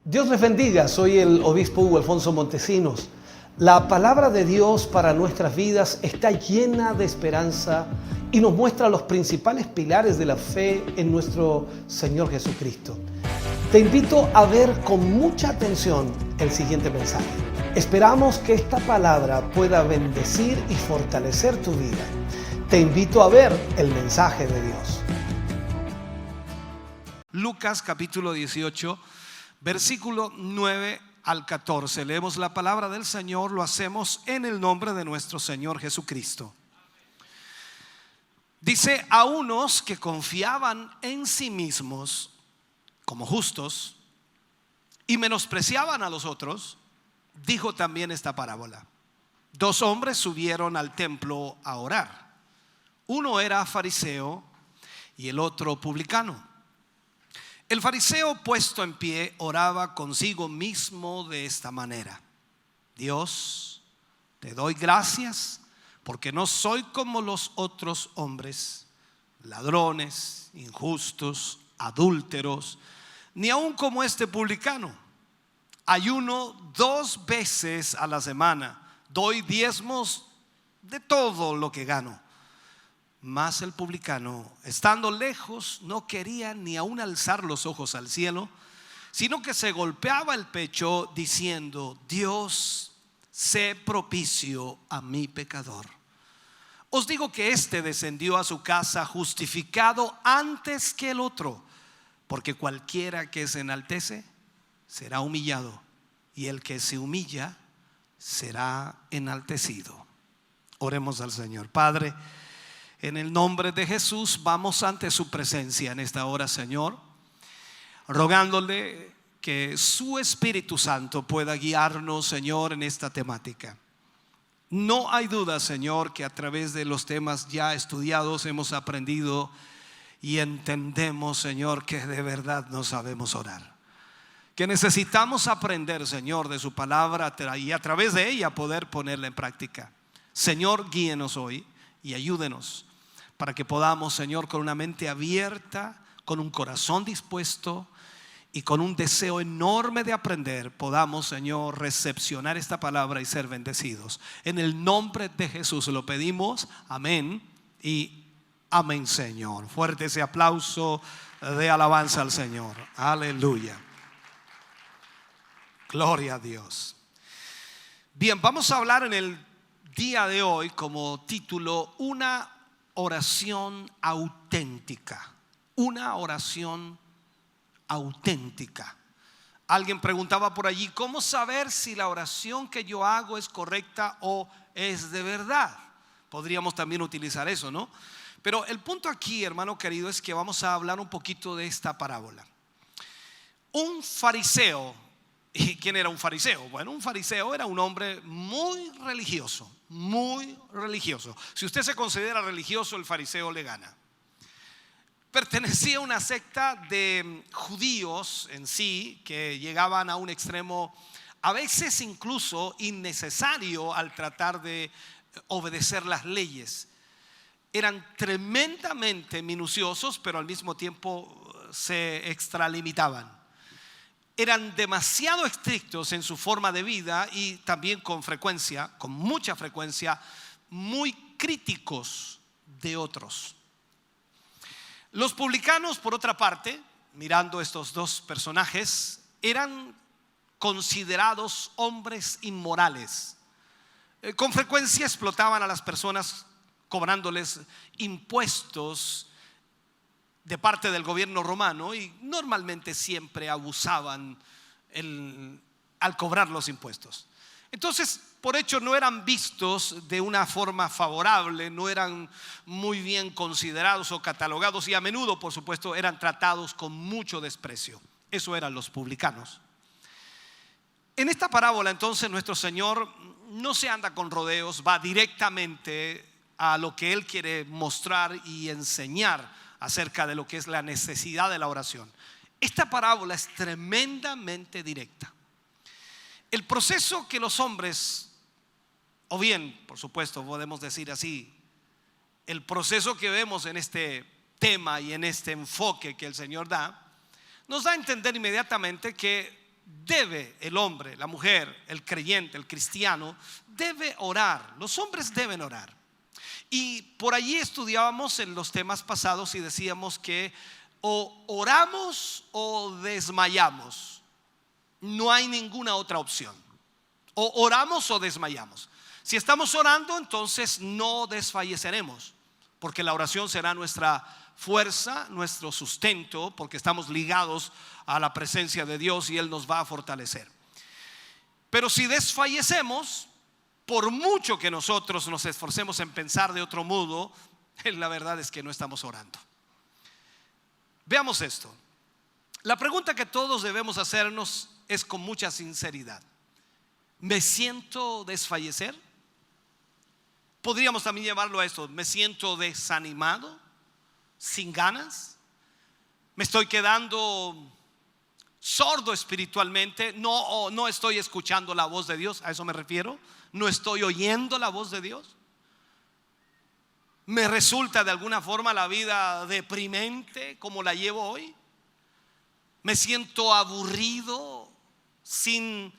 Dios les bendiga, soy el obispo Hugo Alfonso Montesinos. La palabra de Dios para nuestras vidas está llena de esperanza y nos muestra los principales pilares de la fe en nuestro Señor Jesucristo. Te invito a ver con mucha atención el siguiente mensaje. Esperamos que esta palabra pueda bendecir y fortalecer tu vida. Te invito a ver el mensaje de Dios. Lucas capítulo 18, versículo 9 al 14. Leemos la palabra del Señor, lo hacemos en el nombre de nuestro Señor Jesucristo. Dice: a unos que confiaban en sí mismos como justos y menospreciaban a los otros, dijo también esta parábola. Dos hombres subieron al templo a orar. Uno era fariseo y el otro publicano. El fariseo, puesto en pie, oraba consigo mismo de esta manera: Dios, te doy gracias porque no soy como los otros hombres, ladrones, injustos, adúlteros, ni aun como este publicano. Ayuno 2 veces a la semana, doy diezmos de todo lo que gano. Mas el publicano, estando lejos, no quería ni aun alzar los ojos al cielo, sino que se golpeaba el pecho diciendo: Dios, sé propicio a mi pecador. Os digo que éste descendió a su casa justificado antes que el otro, porque cualquiera que se enaltece será humillado, y el que se humilla será enaltecido. Oremos al Señor. Padre, en el nombre de Jesús vamos ante su presencia en esta hora, Señor, rogándole que su Espíritu Santo pueda guiarnos, Señor, en esta temática. No hay duda, Señor, que a través de los temas ya estudiados hemos aprendido y entendemos, Señor, que de verdad no sabemos orar, que necesitamos aprender, Señor, de su palabra y a través de ella poder ponerla en práctica. Señor, guíenos hoy y ayúdenos para que podamos, Señor, con una mente abierta, con un corazón dispuesto y con un deseo enorme de aprender, podamos, Señor, recepcionar esta palabra y ser bendecidos. En el nombre de Jesús lo pedimos, amén y amén, Señor. Fuerte ese aplauso de alabanza al Señor. Aleluya. Gloria a Dios. Bien, vamos a hablar en el día de hoy como título: una oración auténtica. Una oración auténtica. Alguien preguntaba por allí: ¿cómo saber si la oración que yo hago es correcta o es de verdad? Podríamos también utilizar eso, ¿no? Pero el punto aquí, hermano querido, es que vamos a hablar un poquito de esta parábola. Un fariseo. ¿Y quién era un fariseo? Bueno, un fariseo era un hombre muy religioso, muy religioso. Si usted se considera religioso, el fariseo le gana. Pertenecía a una secta de judíos en sí que llegaban a un extremo a veces incluso innecesario al tratar de obedecer las leyes. Eran tremendamente minuciosos, pero al mismo tiempo se extralimitaban. Eran demasiado estrictos en su forma de vida y también con frecuencia, con mucha frecuencia, muy críticos de otros. Los publicanos, por otra parte, mirando estos dos personajes, eran considerados hombres inmorales. Con frecuencia explotaban a las personas cobrándoles impuestos de parte del gobierno romano y normalmente siempre abusaban al cobrar los impuestos. Entonces, por hecho, no eran vistos de una forma favorable, no eran muy bien considerados o catalogados y a menudo, por supuesto, eran tratados con mucho desprecio. Eso eran los publicanos. En esta parábola, entonces, nuestro Señor no se anda con rodeos, va directamente a lo que Él quiere mostrar y enseñar acerca de lo que es la necesidad de la oración. Esta parábola es tremendamente directa. El proceso que los hombres, o bien, por supuesto, podemos decir así, el proceso que vemos en este tema y en este enfoque que el Señor da, nos da a entender inmediatamente que debe el hombre, la mujer, el creyente, el cristiano, debe orar. Los hombres deben orar. Y por allí estudiábamos en los temas pasados y decíamos que o oramos o desmayamos. No hay ninguna otra opción. O oramos o desmayamos. Si estamos orando, entonces no desfalleceremos, porque la oración será nuestra fuerza, nuestro sustento, porque estamos ligados a la presencia de Dios y Él nos va a fortalecer. Pero si desfallecemos, por mucho que nosotros nos esforcemos en pensar de otro modo, la verdad es que no estamos orando. Veamos esto. La pregunta que todos debemos hacernos es con mucha sinceridad: ¿me siento desfallecer? Podríamos también llevarlo a esto: ¿me siento desanimado? ¿Sin ganas? ¿Me estoy quedando sordo espiritualmente? No estoy escuchando la voz de Dios, a eso me refiero. No estoy oyendo la voz de Dios. ¿Me resulta de alguna forma la vida deprimente como la llevo hoy? ¿Me siento aburrido, sin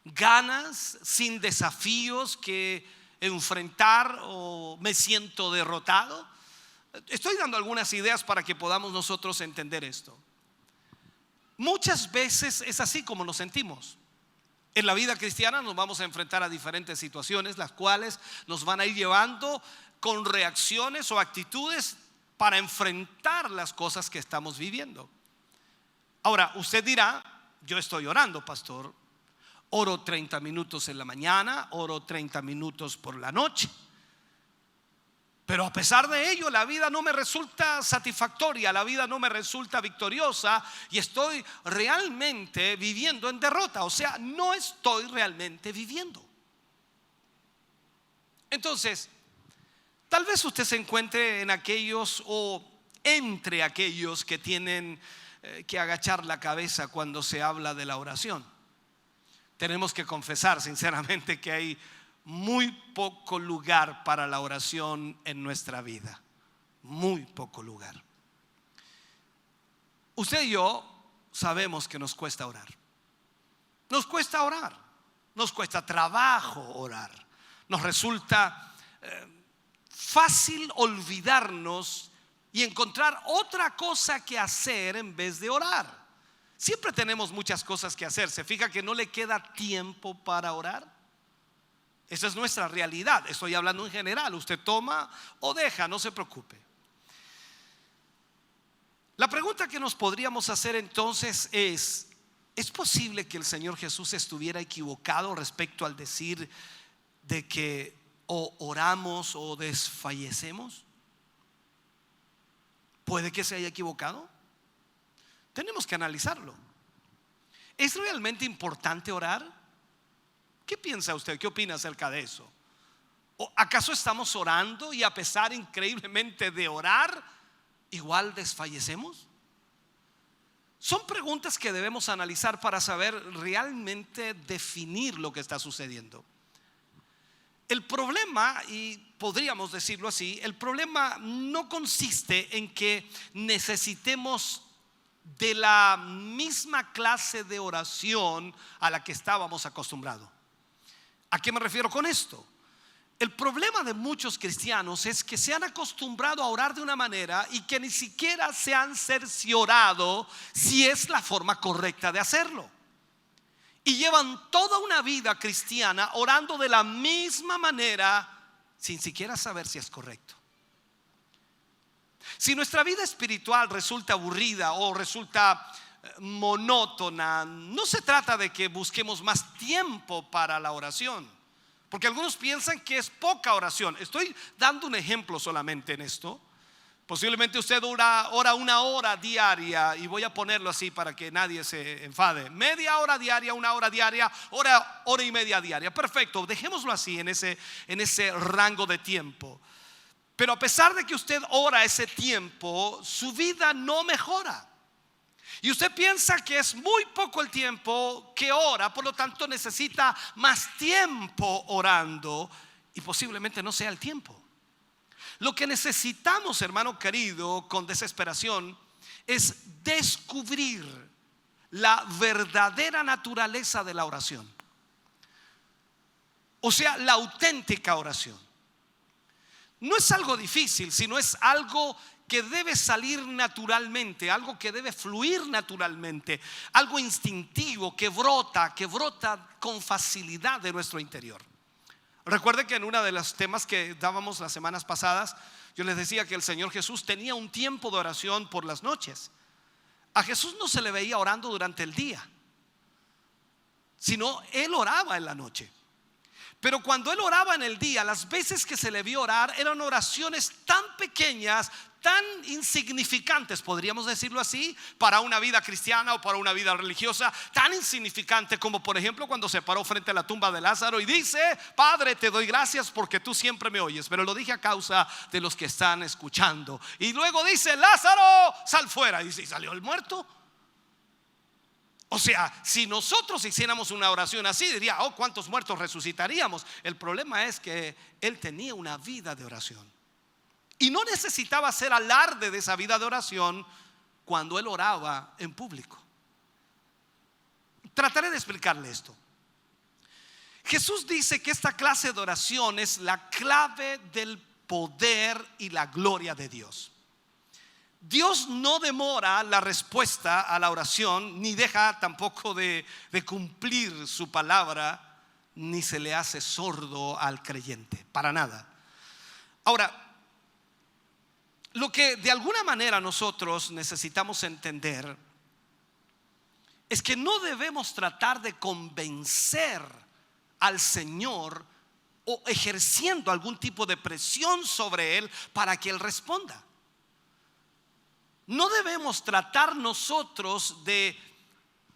ganas, sin desafíos que enfrentar, o me siento derrotado? Estoy dando algunas ideas para que podamos nosotros entender esto. Muchas veces es así como nos sentimos. En la vida cristiana nos vamos a enfrentar a diferentes situaciones, las cuales nos van a ir llevando con reacciones o actitudes para enfrentar las cosas que estamos viviendo. Ahora, usted dirá: yo estoy orando, pastor. Oro 30 minutos en la mañana, oro 30 minutos por la noche. Pero a pesar de ello, la vida no me resulta satisfactoria, la vida no me resulta victoriosa y estoy realmente viviendo en derrota. O sea, no estoy realmente viviendo. Entonces, tal vez usted se encuentre en aquellos o entre aquellos que tienen que agachar la cabeza cuando se habla de la oración. Tenemos que confesar sinceramente que hay muy poco lugar para la oración en nuestra vida. Muy poco lugar. Usted y yo sabemos que nos cuesta orar. Nos cuesta orar. Nos cuesta trabajo orar. Nos resulta fácil olvidarnos y encontrar otra cosa que hacer en vez de orar. Siempre tenemos muchas cosas que hacer. ¿Se fija que no le queda tiempo para orar? Esa es nuestra realidad. Estoy hablando en general. Usted toma o deja, no se preocupe. La pregunta que nos podríamos hacer entonces ¿es posible que el Señor Jesús estuviera equivocado respecto al decir de que o oramos o desfallecemos? ¿Puede que se haya equivocado? Tenemos que analizarlo. ¿Es realmente importante orar? ¿Qué piensa usted? ¿Qué opina acerca de eso? ¿O acaso estamos orando y a pesar increíblemente de orar, igual desfallecemos? Son preguntas que debemos analizar para saber realmente definir lo que está sucediendo. El problema, y podríamos decirlo así, el problema no consiste en que necesitemos de la misma clase de oración a la que estábamos acostumbrados. ¿A qué me refiero con esto? El problema de muchos cristianos es que se han acostumbrado a orar de una manera y que ni siquiera se han cerciorado si es la forma correcta de hacerlo. Y llevan toda una vida cristiana orando de la misma manera sin siquiera saber si es correcto. Si nuestra vida espiritual resulta aburrida o resulta monótona, no se trata de que busquemos más tiempo para la oración, porque algunos piensan que es poca oración. Estoy dando un ejemplo solamente en esto. Posiblemente usted ora 1 hora diaria, y voy a ponerlo así para que nadie se enfade: media hora diaria, 1 hora diaria, hora y media diaria. Perfecto, dejémoslo así en ese rango de tiempo. Pero a pesar de que usted ora ese tiempo, su vida no mejora. Y usted piensa que es muy poco el tiempo que ora, por lo tanto necesita más tiempo orando, y posiblemente no sea el tiempo. Lo que necesitamos, hermano querido, con desesperación, es descubrir la verdadera naturaleza de la oración. O sea, la auténtica oración. No es algo difícil, sino es algo que debe salir naturalmente, algo que debe fluir naturalmente, algo instintivo que brota con facilidad de nuestro interior. Recuerde que en uno de los temas que dábamos las semanas pasadas, yo les decía que el Señor Jesús tenía un tiempo de oración por las noches. A Jesús no se le veía orando durante el día, sino Él oraba en la noche. Pero cuando Él oraba en el día, las veces que se le vio orar eran oraciones tan pequeñas, tan insignificantes, podríamos decirlo así, para una vida cristiana o para una vida religiosa, tan insignificante como por ejemplo cuando se paró frente a la tumba de Lázaro y dice: Padre, te doy gracias porque tú siempre me oyes, pero lo dije a causa de los que están escuchando. Y luego dice: Lázaro, sal fuera. Y dice: ¿y salió el muerto? O sea, si nosotros hiciéramos una oración así, diría: oh, ¿cuántos muertos resucitaríamos? El problema es que Él tenía una vida de oración y no necesitaba hacer alarde de esa vida de oración cuando Él oraba en público. Trataré de explicarle esto. Jesús dice que esta clase de oración es la clave del poder y la gloria de Dios. Dios no demora la respuesta a la oración, ni deja tampoco de cumplir su palabra, ni se le hace sordo al creyente, para nada. Ahora, lo que de alguna manera nosotros necesitamos entender es que no debemos tratar de convencer al Señor o ejerciendo algún tipo de presión sobre Él para que Él responda. No debemos tratar nosotros de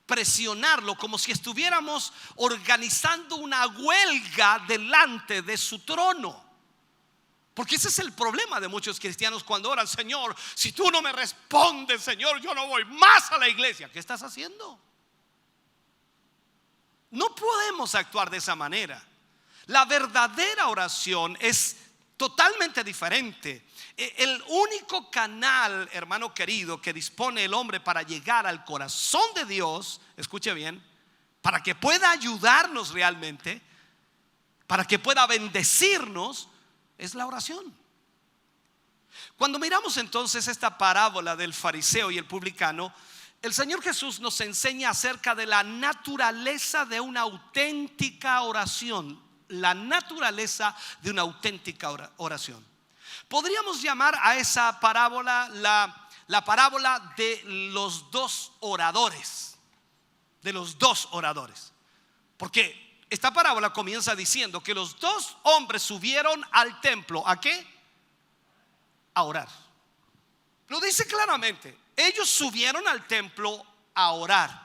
presionarlo como si estuviéramos organizando una huelga delante de su trono. Porque ese es el problema de muchos cristianos cuando oran: Señor, si tú no me respondes, Señor, yo no voy más a la iglesia. ¿Qué estás haciendo? No podemos actuar de esa manera. La verdadera oración es totalmente diferente. El único canal, hermano querido, que dispone el hombre para llegar al corazón de Dios, escuche bien, para que pueda ayudarnos realmente, para que pueda bendecirnos, es la oración. Cuando miramos entonces esta parábola del fariseo y el publicano, el Señor Jesús nos enseña acerca de la naturaleza de una auténtica oración. La naturaleza de una auténtica oración. Podríamos llamar a esa parábola la parábola de los dos oradores. De los dos oradores. Porque esta parábola comienza diciendo que los dos hombres subieron al templo. ¿A qué? A orar. Lo dice claramente. Ellos subieron al templo a orar.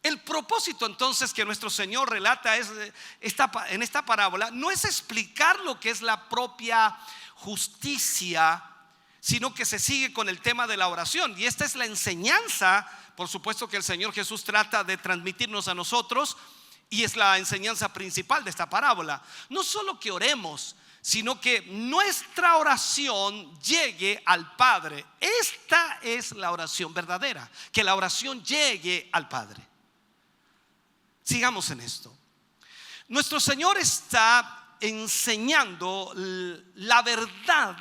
El propósito entonces que nuestro Señor relata en esta parábola no es explicar lo que es la propia justicia, sino que se sigue con el tema de la oración. Y esta es la enseñanza, por supuesto, que el Señor Jesús trata de transmitirnos a nosotros, y es la enseñanza principal de esta parábola. No solo que oremos, sino que nuestra oración llegue al Padre. Esta es la oración verdadera, que la oración llegue al Padre. Sigamos en esto. Nuestro Señor está enseñando la verdad,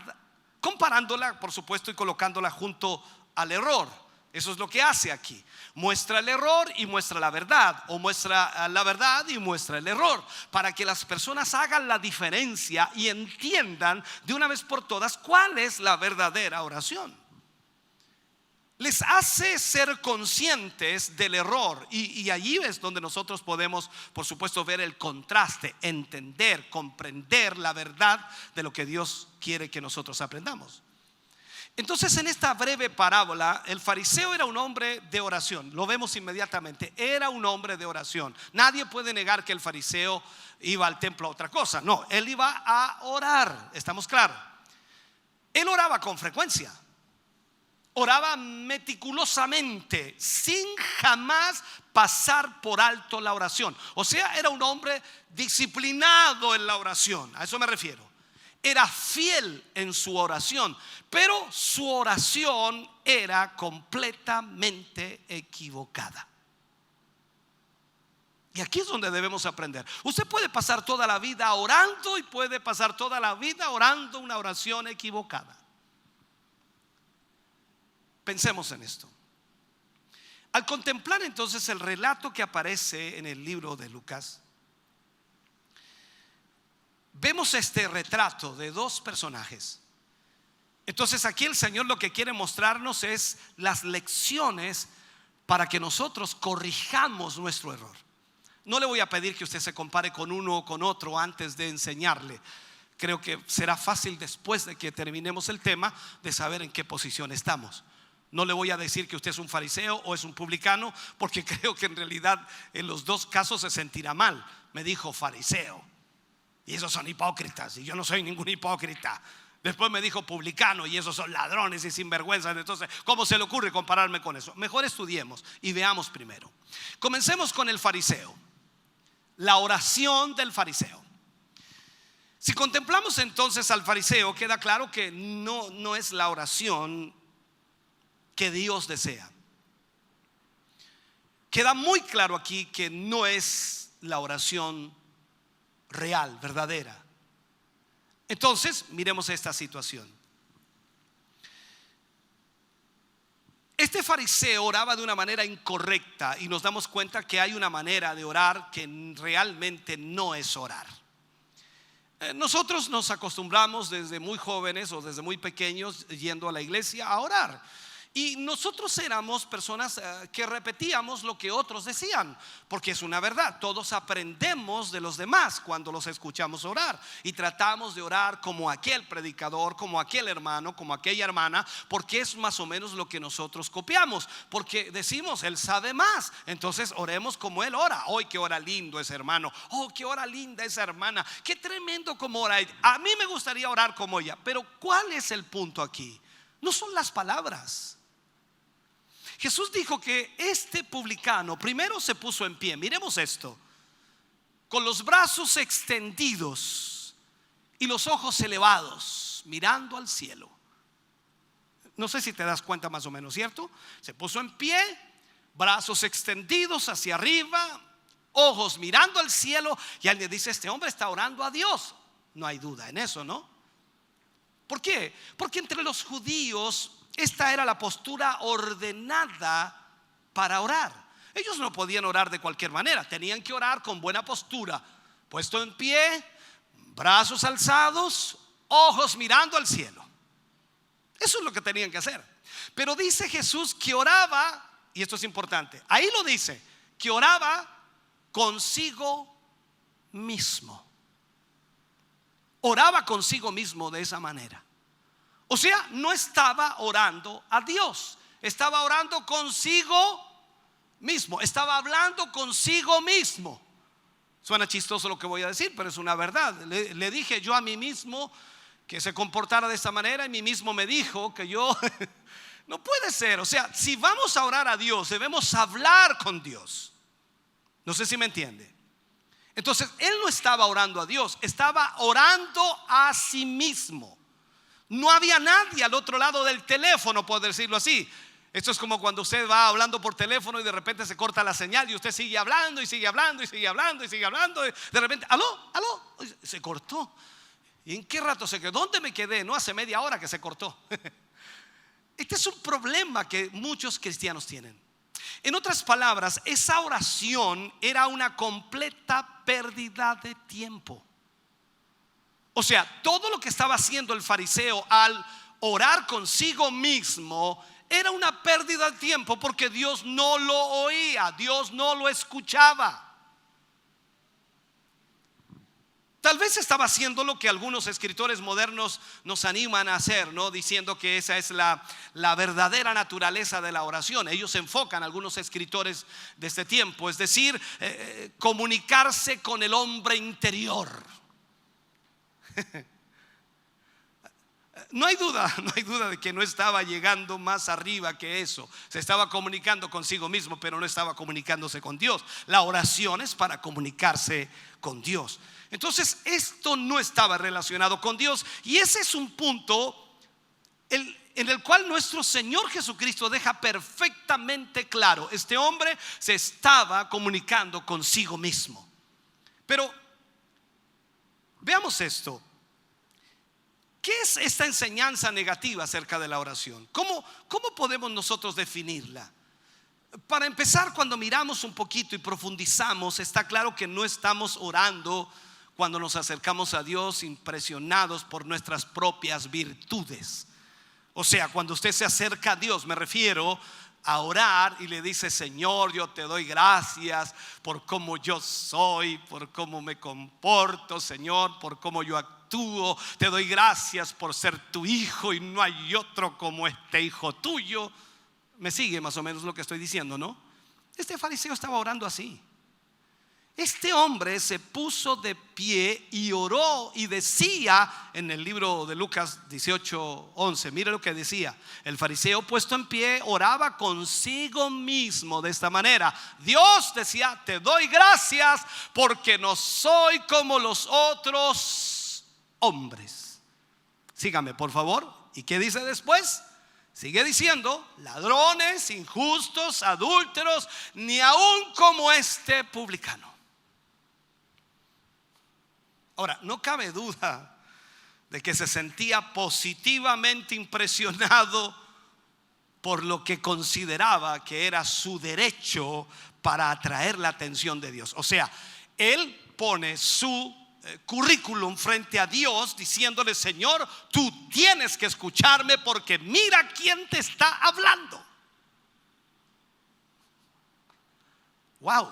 comparándola, por supuesto, y colocándola junto al error. Eso es lo que hace aquí. Muestra el error y muestra la verdad, o muestra la verdad y muestra el error, para que las personas hagan la diferencia y entiendan de una vez por todas cuál es la verdadera oración. Les hace ser conscientes del error, y allí es donde nosotros podemos, por supuesto, ver el contraste, entender, comprender la verdad de lo que Dios quiere que nosotros aprendamos. Entonces, en esta breve parábola, el fariseo era un hombre de oración. Lo vemos inmediatamente, era un hombre de oración. Nadie puede negar que el fariseo iba al templo a otra cosa. No, él iba a orar, estamos claros. Él oraba con frecuencia. Oraba meticulosamente, sin jamás pasar por alto la oración. O sea, era un hombre disciplinado en la oración. A eso me refiero. era fiel en su oración, pero su oración era completamente equivocada. Y aquí es donde debemos aprender. Usted puede pasar toda la vida orando y puede pasar toda la vida orando una oración equivocada. Pensemos en esto. Al contemplar entonces el relato que aparece en el libro de Lucas, vemos este retrato de dos personajes. Entonces aquí el Señor lo que quiere mostrarnos es las lecciones para que nosotros corrijamos nuestro error. No le voy a pedir que usted se compare con uno o con otro antes de enseñarle. Creo que será fácil después de que terminemos el tema de saber en qué posición estamos. No le voy a decir que usted es un fariseo o es un publicano, porque creo que en realidad en los dos casos se sentirá mal. Me dijo fariseo y esos son hipócritas y yo no soy ningún hipócrita. Después me dijo publicano y esos son ladrones y sinvergüenzas. Entonces, ¿cómo se le ocurre compararme con eso? Mejor estudiemos y veamos primero. Comencemos con el fariseo. La oración del fariseo. Si contemplamos entonces al fariseo, queda claro que no es la oración que Dios desea. Queda muy claro aquí que no es la oración real, verdadera. Entonces, miremos esta situación. Este fariseo oraba de una manera incorrecta y nos damos cuenta que hay una manera de orar que realmente no es orar. Nosotros nos acostumbramos desde muy jóvenes o desde muy pequeños yendo a la iglesia a orar. Y nosotros éramos personas que repetíamos lo que otros decían, porque es una verdad. Todos aprendemos de los demás cuando los escuchamos orar y tratamos de orar como aquel predicador, como aquel hermano, como aquella hermana, porque es más o menos lo que nosotros copiamos, porque decimos él sabe más, entonces oremos como él ora. Hoy qué hora lindo ese hermano, oh qué hora linda esa hermana, qué tremendo como ora ella. A mí me gustaría orar como ella. Pero ¿cuál es el punto aquí? No son las palabras. Jesús dijo que este publicano primero se puso en pie. Miremos esto: con los brazos extendidos y los ojos elevados, mirando al cielo. No sé si te das cuenta más o menos, ¿cierto? Se puso en pie, brazos extendidos hacia arriba, ojos mirando al cielo. Y alguien dice: este hombre está orando a Dios. No hay duda en eso, ¿no? ¿Por qué? Porque entre los judíos esta era la postura ordenada para orar. Ellos no podían orar de cualquier manera, tenían que orar con buena postura, puesto en pie, brazos alzados, ojos mirando al cielo. Eso es lo que tenían que hacer. Pero dice Jesús que oraba, y esto es importante, ahí lo dice, que oraba consigo mismo. Oraba consigo mismo de esa manera. O sea, no estaba orando a Dios, estaba orando consigo mismo, estaba hablando consigo mismo. Suena chistoso lo que voy a decir, pero es una verdad. Le dije yo a mí mismo que se comportara de esta manera y mí mismo me dijo que yo no puede ser. O sea, si vamos a orar a Dios, debemos hablar con Dios. No sé si me entiende. Entonces, él no estaba orando a Dios, estaba orando a sí mismo. No había nadie al otro lado del teléfono, por decirlo así. Esto es como cuando usted va hablando por teléfono y de repente se corta la señal y usted sigue hablando y sigue hablando y sigue hablando y sigue hablando. De repente, aló, se cortó. ¿Y en qué rato se quedó? ¿Dónde me quedé? No, hace media hora que se cortó. Este es un problema que muchos cristianos tienen. En otras palabras, esa oración era una completa pérdida de tiempo. O sea, todo lo que estaba haciendo el fariseo al orar consigo mismo era una pérdida de tiempo, porque Dios no lo oía, Dios no lo escuchaba. Tal vez estaba haciendo lo que algunos escritores modernos nos animan a hacer, ¿no? Diciendo que esa es la verdadera naturaleza de la oración. Ellos se enfocan, algunos escritores de este tiempo, es decir, comunicarse con el hombre interior. No hay duda de que no estaba llegando más arriba que eso. Se estaba comunicando consigo mismo, pero no estaba comunicándose con Dios. La oración es para comunicarse con Dios. Entonces esto no estaba relacionado con Dios, y ese es un punto en el cual nuestro Señor Jesucristo deja perfectamente claro: este hombre se estaba comunicando consigo mismo. Pero veamos esto. ¿Qué es esta enseñanza negativa acerca de la oración? ¿Cómo podemos nosotros definirla? Para empezar, cuando miramos un poquito y profundizamos, está claro que no estamos orando cuando nos acercamos a Dios impresionados por nuestras propias virtudes. O sea, cuando usted se acerca a Dios, me refiero a orar y le dice: Señor, yo te doy gracias por cómo yo soy, por cómo me comporto, Señor, por cómo yo actúo. Te doy gracias por ser tu hijo y no hay otro como este hijo tuyo. Me sigue más o menos lo que estoy diciendo, ¿no? Este fariseo estaba orando así. Este hombre se puso de pie y oró y decía en el libro de Lucas 18:11, mire lo que decía: el fariseo puesto en pie oraba consigo mismo de esta manera: Dios, decía, te doy gracias porque no soy como los otros hombres. Sígame por favor. ¿Y qué dice después? Sigue diciendo: ladrones, injustos, adúlteros, ni aun como este publicano. Ahora, no cabe duda de que se sentía positivamente impresionado por lo que consideraba que era su derecho para atraer la atención de Dios. O sea, él pone su currículum frente a Dios diciéndole: Señor, tú tienes que escucharme porque mira quién te está hablando. Wow.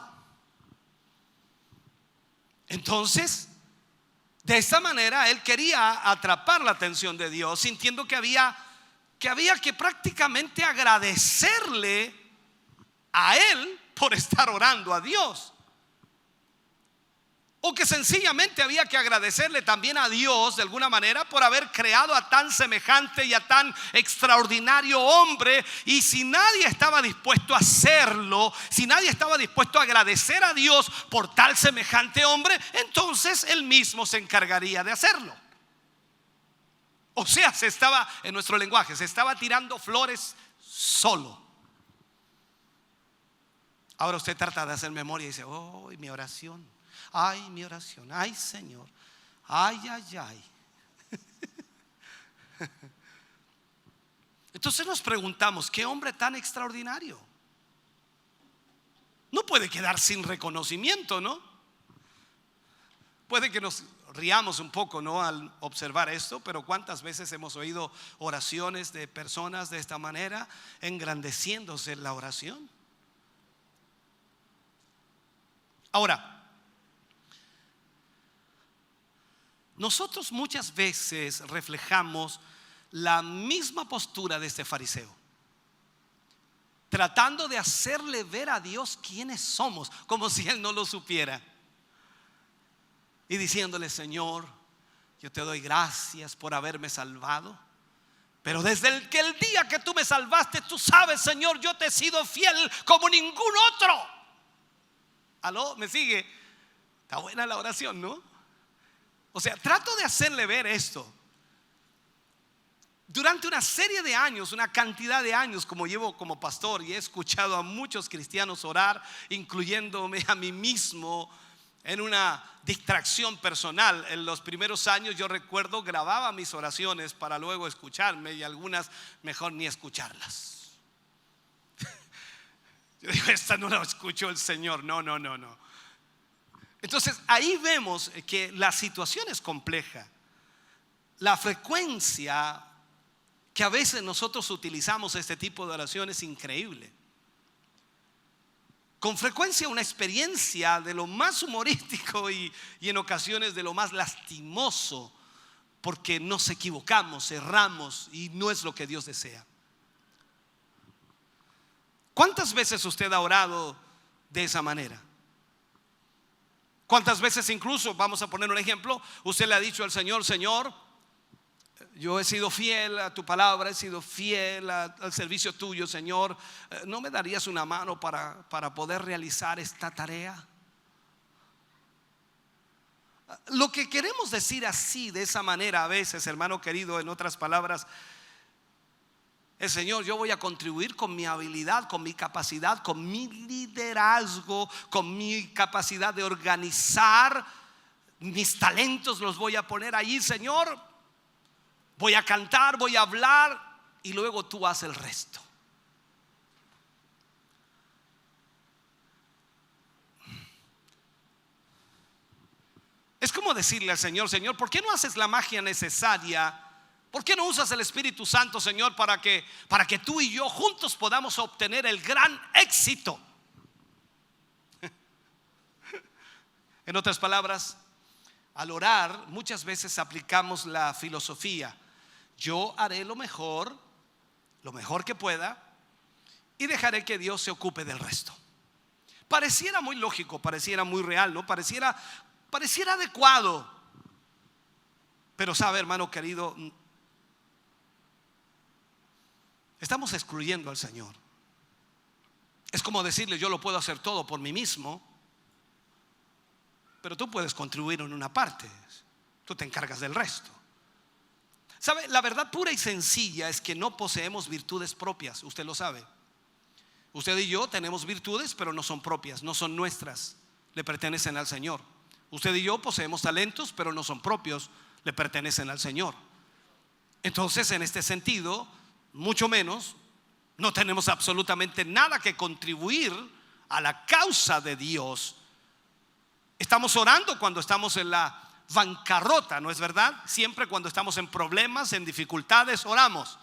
Entonces, de esta manera él quería atrapar la atención de Dios, sintiendo que había que prácticamente agradecerle a él por estar orando a Dios, o que sencillamente había que agradecerle también a Dios de alguna manera por haber creado a tan semejante y a tan extraordinario hombre. Y si nadie estaba dispuesto a hacerlo, si nadie estaba dispuesto a agradecer a Dios por tal semejante hombre, entonces él mismo se encargaría de hacerlo. O sea, en nuestro lenguaje, se estaba tirando flores solo. Ahora usted trata de hacer memoria y dice: oh, mi oración. Ay, mi oración, ay, Señor, ay, ay, ay. Entonces nos preguntamos: ¿qué hombre tan extraordinario? No puede quedar sin reconocimiento, ¿no? Puede que nos riamos un poco, ¿no?, al observar esto, pero ¿cuántas veces hemos oído oraciones de personas de esta manera, engrandeciéndose en la oración? Ahora, nosotros muchas veces reflejamos la misma postura de este fariseo, tratando de hacerle ver a Dios quiénes somos, como si él no lo supiera, y diciéndole: Señor, yo te doy gracias por haberme salvado, pero desde el día que tú me salvaste, tú sabes, Señor, yo te he sido fiel como ningún otro. ¿Aló? ¿Me sigue? Está buena la oración, ¿no? O sea, trato de hacerle ver esto. Durante una serie de años, una cantidad de años como llevo como pastor, y he escuchado a muchos cristianos orar, incluyéndome a mí mismo, en una distracción personal. En los primeros años, yo recuerdo, grababa mis oraciones para luego escucharme, y algunas mejor ni escucharlas. Yo digo: esta no la escuchó el Señor. No. Entonces ahí vemos que la situación es compleja. La frecuencia que a veces nosotros utilizamos este tipo de oración es increíble. Con frecuencia una experiencia de lo más humorístico y en ocasiones de lo más lastimoso, porque nos equivocamos, erramos y no es lo que Dios desea. ¿Cuántas veces usted ha orado de esa manera? ¿Cuántas veces incluso, vamos a poner un ejemplo, usted le ha dicho al Señor: Señor, Yo he sido fiel a tu palabra, he sido fiel al servicio tuyo, Señor. ¿No me darías una mano para poder realizar esta tarea? Lo que queremos decir así, de esa manera a veces, hermano querido, en otras palabras, es: Señor, yo voy a contribuir con mi habilidad, con mi capacidad, con mi liderazgo, con mi capacidad de organizar. Mis talentos los voy a poner allí, Señor. Voy a cantar, voy a hablar, y luego tú haces el resto. Es como decirle al Señor: Señor, ¿por qué no haces la magia necesaria? ¿Por qué no usas el Espíritu Santo, Señor, para que tú y yo juntos podamos obtener el gran éxito? En otras palabras, al orar muchas veces aplicamos la filosofía: yo haré lo mejor que pueda, y dejaré que Dios se ocupe del resto. Pareciera muy lógico, pareciera muy real, ¿no? Pareciera adecuado. Pero sabe, hermano querido, estamos excluyendo al Señor. Es como decirle: yo lo puedo hacer todo por mí mismo, pero tú puedes contribuir en una parte, tú te encargas del resto. ¿Sabe? La verdad pura y sencilla es que no poseemos virtudes propias. Usted lo sabe. Usted y yo tenemos virtudes, pero no son propias, no son nuestras, le pertenecen al Señor. Usted y yo poseemos talentos, pero no son propios, le pertenecen al Señor. Entonces, en este sentido, mucho menos, no tenemos absolutamente nada que contribuir a la causa de Dios. Estamos orando cuando estamos en la bancarrota, ¿no es verdad? Siempre cuando estamos en problemas, en dificultades, oramos.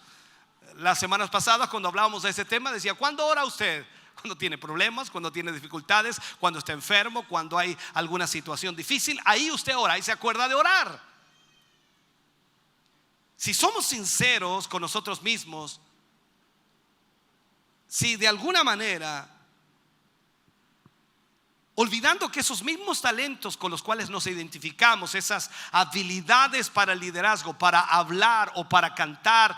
Las semanas pasadas, cuando hablábamos de ese tema, decía: ¿cuándo ora usted? Cuando tiene problemas, cuando tiene dificultades, cuando está enfermo, cuando hay alguna situación difícil. Ahí usted ora, ahí se acuerda de orar. Si somos sinceros con nosotros mismos, si de alguna manera, olvidando que esos mismos talentos con los cuales nos identificamos, esas habilidades para el liderazgo, para hablar o para cantar,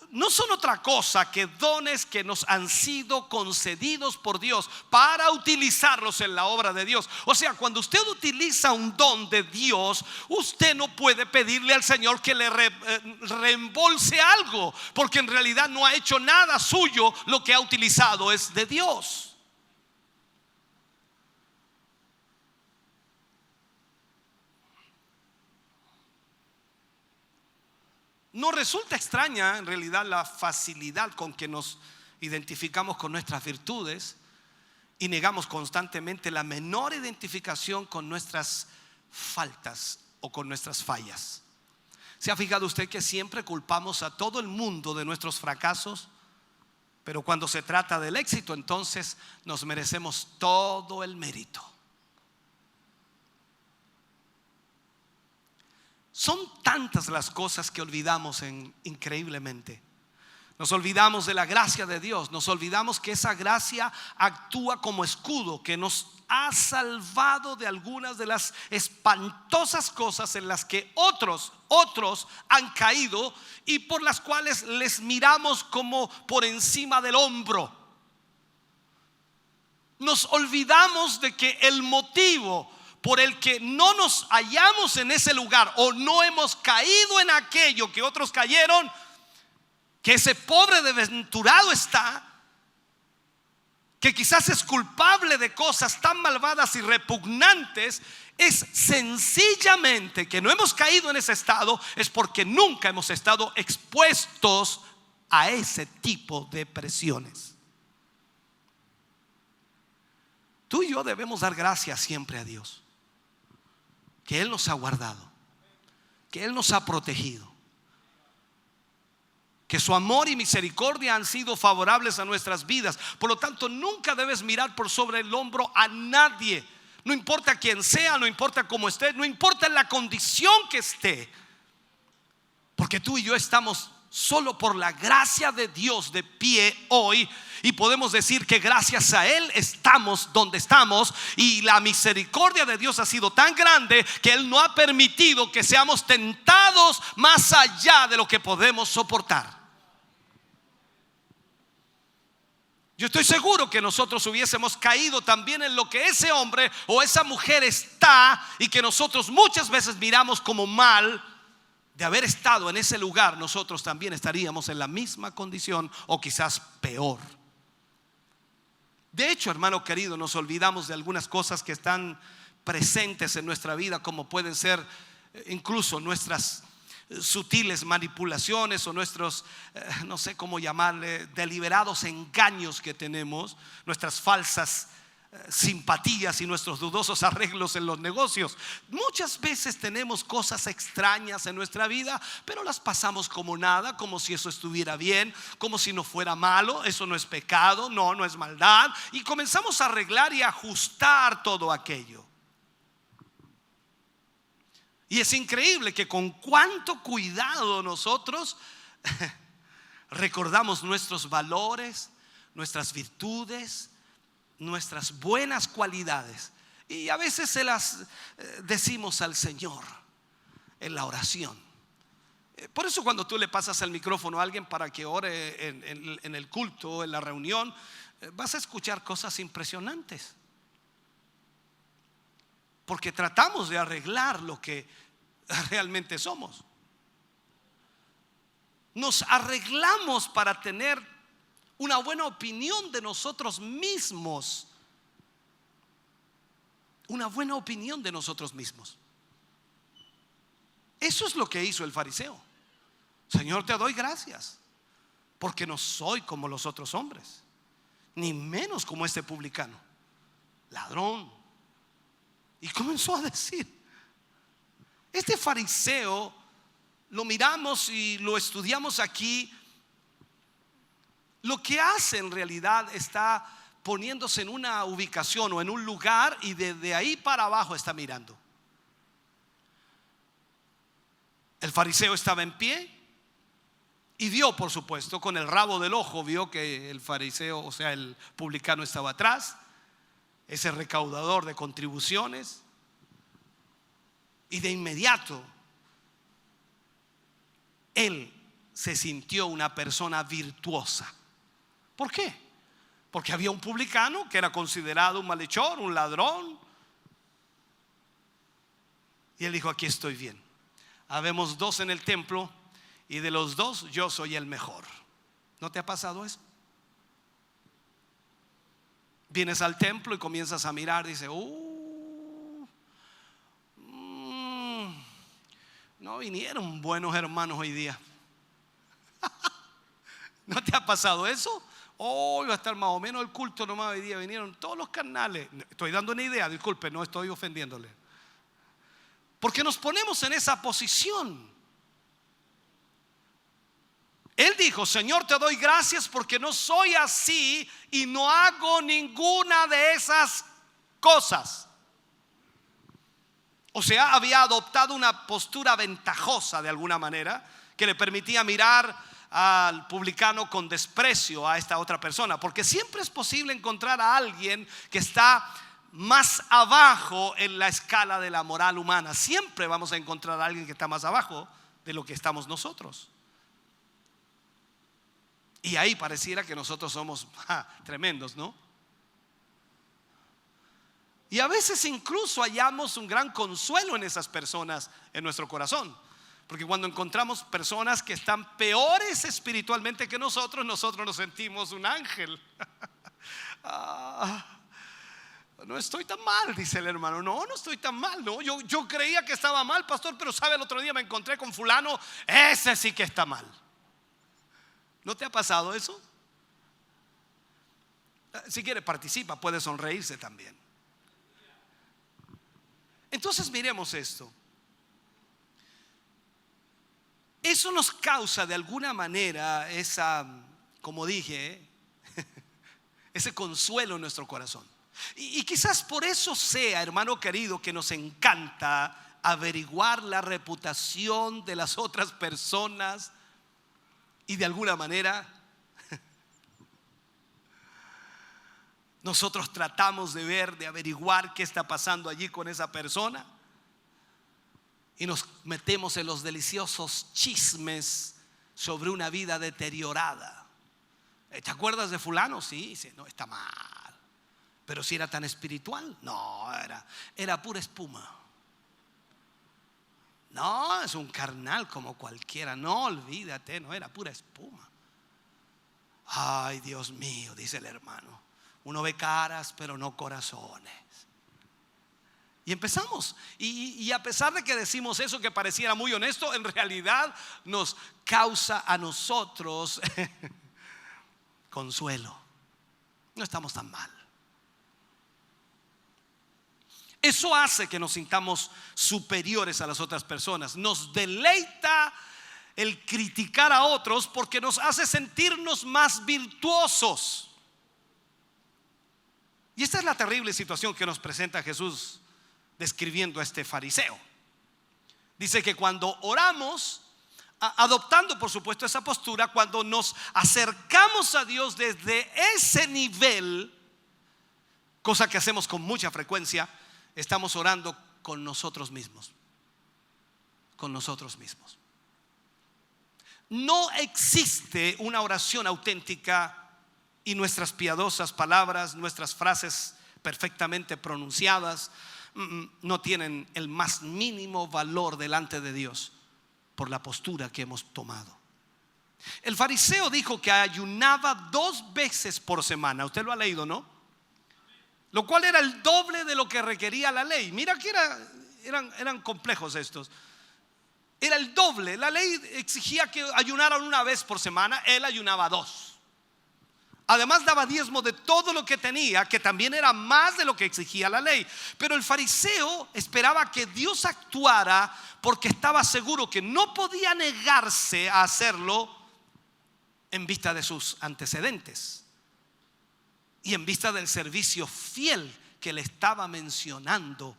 no son otra cosa que dones que nos han sido concedidos por Dios para utilizarlos en la obra de Dios. O sea, cuando usted utiliza un don de Dios, usted no puede pedirle al Señor que le reembolse algo, porque en realidad no ha hecho nada suyo, lo que ha utilizado es de Dios. No resulta extraña en realidad la facilidad con que nos identificamos con nuestras virtudes y negamos constantemente la menor identificación con nuestras faltas o con nuestras fallas. ¿Se ha fijado usted que siempre culpamos a todo el mundo de nuestros fracasos? Pero cuando se trata del éxito, entonces nos merecemos todo el mérito. Son tantas las cosas que olvidamos increíblemente. Nos olvidamos de la gracia de Dios. Nos olvidamos que esa gracia actúa como escudo, que nos ha salvado de algunas de las espantosas cosas en las que otros han caído y por las cuales les miramos como por encima del hombro. Nos olvidamos de que el motivo por el que no nos hallamos en ese lugar o no hemos caído en aquello que otros cayeron, que ese pobre desventurado está, que quizás es culpable de cosas tan malvadas y repugnantes, es sencillamente que no hemos caído en ese estado, es porque nunca hemos estado expuestos a ese tipo de presiones. Tú y yo debemos dar gracias siempre a Dios, que Él nos ha guardado, que Él nos ha protegido, que su amor y misericordia han sido favorables a nuestras vidas. Por lo tanto, nunca debes mirar por sobre el hombro a nadie, no importa quién sea, no importa cómo esté, no importa la condición que esté, porque tú y yo estamos solo por la gracia de Dios de pie hoy, y podemos decir que gracias a Él estamos donde estamos, y la misericordia de Dios ha sido tan grande que Él no ha permitido que seamos tentados más allá de lo que podemos soportar. Yo estoy seguro que nosotros hubiésemos caído también en lo que ese hombre o esa mujer está, y que nosotros muchas veces miramos como mal. De haber estado en ese lugar, nosotros también estaríamos en la misma condición o quizás peor. De hecho, hermano querido, nos olvidamos de algunas cosas que están presentes en nuestra vida, como pueden ser incluso nuestras sutiles manipulaciones o nuestros, no sé cómo llamarle, deliberados engaños que tenemos, nuestras falsas simpatías y nuestros dudosos arreglos en los negocios. Muchas veces tenemos cosas extrañas en nuestra vida, pero las pasamos como nada, como si eso estuviera bien, como si no fuera malo. Eso no es pecado, no es maldad, y comenzamos a arreglar y ajustar todo aquello. Y es increíble que con cuánto cuidado nosotros recordamos nuestros valores, nuestras virtudes, nuestras buenas cualidades, y a veces se las decimos al Señor en la oración. Por eso cuando tú le pasas el micrófono a alguien para que ore en el culto, en la reunión, vas a escuchar cosas impresionantes, porque tratamos de arreglar lo que realmente somos. Nos arreglamos para tener una buena opinión de nosotros mismos. Una buena opinión de nosotros mismos. Eso es lo que hizo el fariseo. Señor, te doy gracias, porque no soy como los otros hombres, ni menos como este publicano, ladrón. Y comenzó a decir, este fariseo lo miramos y lo estudiamos aquí. Lo que hace en realidad está poniéndose en una ubicación o en un lugar, y desde ahí para abajo está mirando. El fariseo estaba en pie y vio, por supuesto, con el rabo del ojo, vio que el fariseo, o sea, el publicano, estaba atrás, ese recaudador de contribuciones, y de inmediato él se sintió una persona virtuosa. ¿Por qué? Porque había un publicano que era considerado un malhechor, un ladrón, y él dijo: aquí estoy bien. Habemos dos en el templo, y de los dos yo soy el mejor. ¿No te ha pasado eso? Vienes al templo y comienzas a mirar, dice: no vinieron buenos hermanos hoy día. ¿No te ha pasado eso? Hoy va a estar más o menos el culto nomás. Hoy día vinieron todos los carnales. Estoy dando una idea, disculpe, no estoy ofendiéndole. Porque nos ponemos en esa posición. Él dijo: Señor, te doy gracias porque no soy así y no hago ninguna de esas cosas. O sea, había adoptado una postura ventajosa de alguna manera, que le permitía mirar al publicano con desprecio a esta otra persona, porque siempre es posible encontrar a alguien que está más abajo en la escala de la moral humana. Siempre vamos a encontrar a alguien que está más abajo de lo que estamos nosotros. Y ahí pareciera que nosotros somos tremendos, ¿no? Y a veces incluso hallamos un gran consuelo en esas personas en nuestro corazón, porque cuando encontramos personas que están peores espiritualmente que nosotros nos sentimos un ángel. No estoy tan mal, dice el hermano. No estoy tan mal, no. Yo creía que estaba mal, pastor, pero sabe, el otro día me encontré con fulano, ese sí que está mal. ¿No te ha pasado eso? Si quiere participa, puede sonreírse también. Entonces miremos esto. Eso nos causa de alguna manera esa, como dije, ese consuelo en nuestro corazón. Y quizás por eso sea, hermano querido, que nos encanta averiguar la reputación de las otras personas Y de alguna manera nosotros tratamos de ver, de averiguar qué está pasando allí con esa persona. Y nos metemos en los deliciosos chismes sobre una vida deteriorada. ¿Te acuerdas de fulano? Sí, dice, no, está mal. Pero si era tan espiritual, no, era pura espuma. No, es un carnal como cualquiera. No, olvídate, no, era pura espuma. Ay, Dios mío, dice el hermano, uno ve caras pero no corazones. Y empezamos, y a pesar de que decimos eso que pareciera muy honesto, en realidad nos causa a nosotros consuelo. No estamos tan mal. Eso hace que nos sintamos superiores a las otras personas. Nos deleita el criticar a otros porque nos hace sentirnos más virtuosos. Y esta es la terrible situación que nos presenta Jesús describiendo a este fariseo. Dice que cuando oramos, adoptando por supuesto esa postura, cuando nos acercamos a Dios desde ese nivel, cosa que hacemos con mucha frecuencia, estamos orando con nosotros mismos. Con nosotros mismos. No existe una oración auténtica y nuestras piadosas palabras, nuestras frases perfectamente pronunciadas, no tienen el más mínimo valor delante de Dios por la postura que hemos tomado. El fariseo dijo que ayunaba 2 veces por semana. Usted lo ha leído, ¿no? Lo cual era el doble de lo que requería la ley. Mira que eran complejos estos. Era el doble. La ley exigía que ayunaran 1 vez por semana. Él ayunaba 2. Además daba diezmo de todo lo que tenía, que también era más de lo que exigía la ley. Pero el fariseo esperaba que Dios actuara porque estaba seguro que no podía negarse a hacerlo en vista de sus antecedentes y en vista del servicio fiel que le estaba mencionando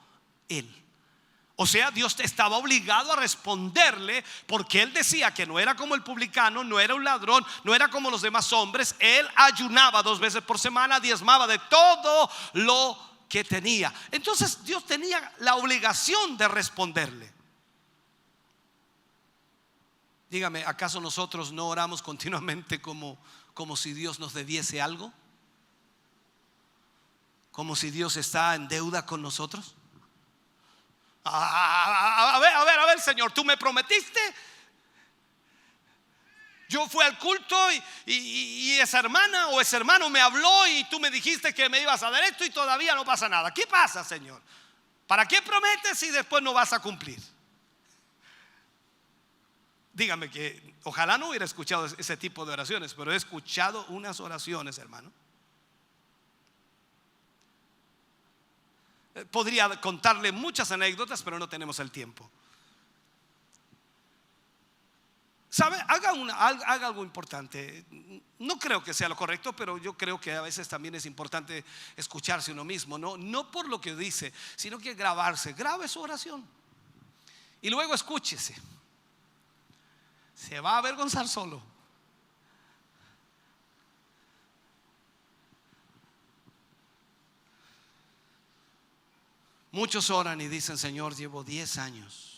él. O sea, Dios estaba obligado a responderle porque él decía que no era como el publicano, no era un ladrón, no era como los demás hombres. Él ayunaba 2 veces por semana, diezmaba de todo lo que tenía. Entonces Dios tenía la obligación de responderle. Dígame, ¿acaso nosotros no oramos continuamente como si Dios nos debiese algo? ¿Como si Dios está en deuda con nosotros? A ver, Señor, tú me prometiste. Yo fui al culto y esa hermana o ese hermano me habló y tú me dijiste que me ibas a dar esto y todavía no pasa nada. ¿Qué pasa, Señor? ¿Para qué prometes si después no vas a cumplir? Dígame que ojalá no hubiera escuchado ese tipo de oraciones, pero he escuchado unas oraciones, hermano. Podría contarle muchas anécdotas, pero no tenemos el tiempo. ¿Sabe? Haga algo importante. No creo que sea lo correcto, pero yo creo que a veces también es importante escucharse uno mismo. No por lo que dice, sino que grabarse. Grabe su oración y luego escúchese. Se va a avergonzar solo. Muchos oran y dicen: Señor, llevo 10 años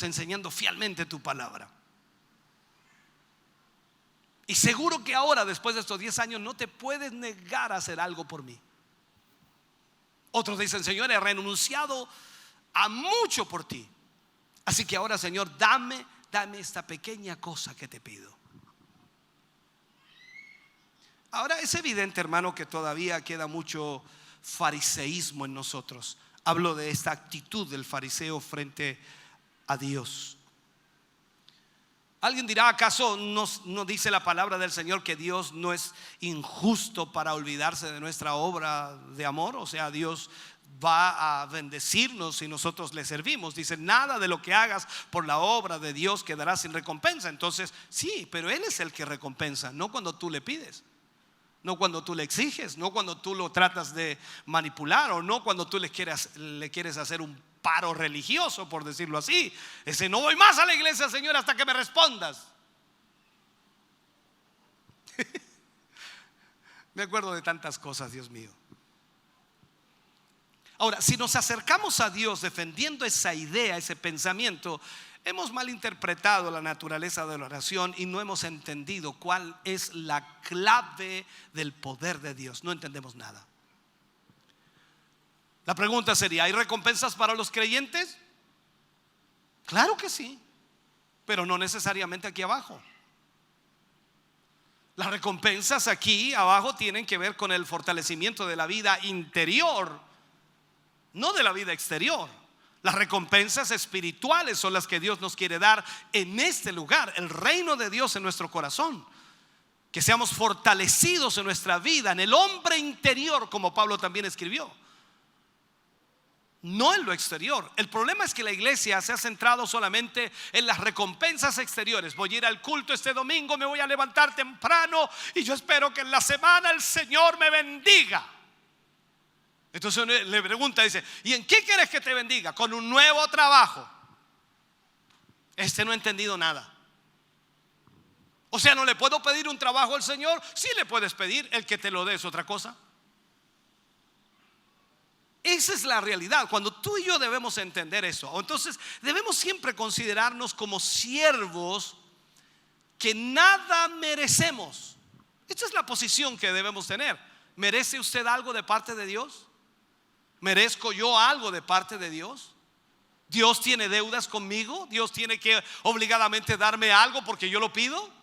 enseñando fielmente tu palabra. Y seguro que ahora, después de estos 10 años, no te puedes negar a hacer algo por mí. Otros dicen: Señor, he renunciado a mucho por ti. Así que ahora, Señor, dame esta pequeña cosa que te pido. Ahora es evidente, hermano, que todavía queda mucho fariseísmo en nosotros. Hablo de esta actitud del fariseo frente a Dios. Alguien dirá: ¿acaso no dice la palabra del Señor que Dios no es injusto para olvidarse de nuestra obra de amor? O sea, Dios va a bendecirnos si nosotros le servimos. Dice: nada de lo que hagas por la obra de Dios quedará sin recompensa. Entonces sí, pero Él es el que recompensa, no cuando tú le pides, no cuando tú le exiges, no cuando tú lo tratas de manipular, o no cuando tú le quieres hacer un paro religioso, por decirlo así. Ese: no voy más a la iglesia, Señor, hasta que me respondas. Me acuerdo de tantas cosas, Dios mío. Ahora, si nos acercamos a Dios defendiendo esa idea, ese pensamiento, hemos malinterpretado la naturaleza de la oración y no hemos entendido cuál es la clave del poder de Dios. No entendemos nada. La pregunta sería: ¿hay recompensas para los creyentes? Claro que sí, pero no necesariamente aquí abajo. Las recompensas aquí abajo tienen que ver con el fortalecimiento de la vida interior, no de la vida exterior. Las recompensas espirituales son las que Dios nos quiere dar en este lugar, el reino de Dios en nuestro corazón. Que seamos fortalecidos en nuestra vida, en el hombre interior, como Pablo también escribió, no en lo exterior. El problema es que la iglesia se ha centrado solamente en las recompensas exteriores. Voy a ir al culto este domingo, me voy a levantar temprano y yo espero que en la semana el Señor me bendiga. Entonces uno le pregunta, dice: ¿y en qué quieres que te bendiga? Con un nuevo trabajo. No ha entendido nada. O sea, ¿no le puedo pedir un trabajo al Señor? Sí le puedes pedir, el que te lo dé es otra cosa. Esa es la realidad. Cuando tú y yo debemos entender eso, entonces debemos siempre considerarnos como siervos que nada merecemos. Esta es la posición que debemos tener. ¿Merece usted algo de parte de Dios? ¿Merezco yo algo de parte de Dios? ¿Dios tiene deudas conmigo? ¿Dios tiene que obligadamente darme algo porque yo lo pido?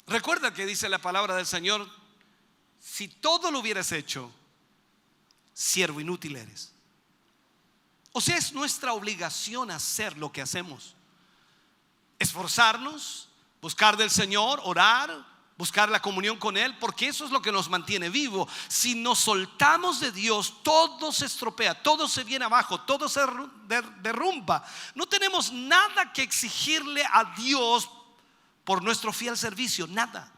Recuerda que dice la palabra del Señor: si todo lo hubieras hecho, siervo inútil eres. O sea, es nuestra obligación hacer lo que hacemos. Esforzarnos, buscar del Señor, orar, buscar la comunión con Él, porque eso es lo que nos mantiene vivo. Si nos soltamos de Dios, todo se estropea, todo se viene abajo, todo se derrumba. No tenemos nada que exigirle a Dios por nuestro fiel servicio, nada.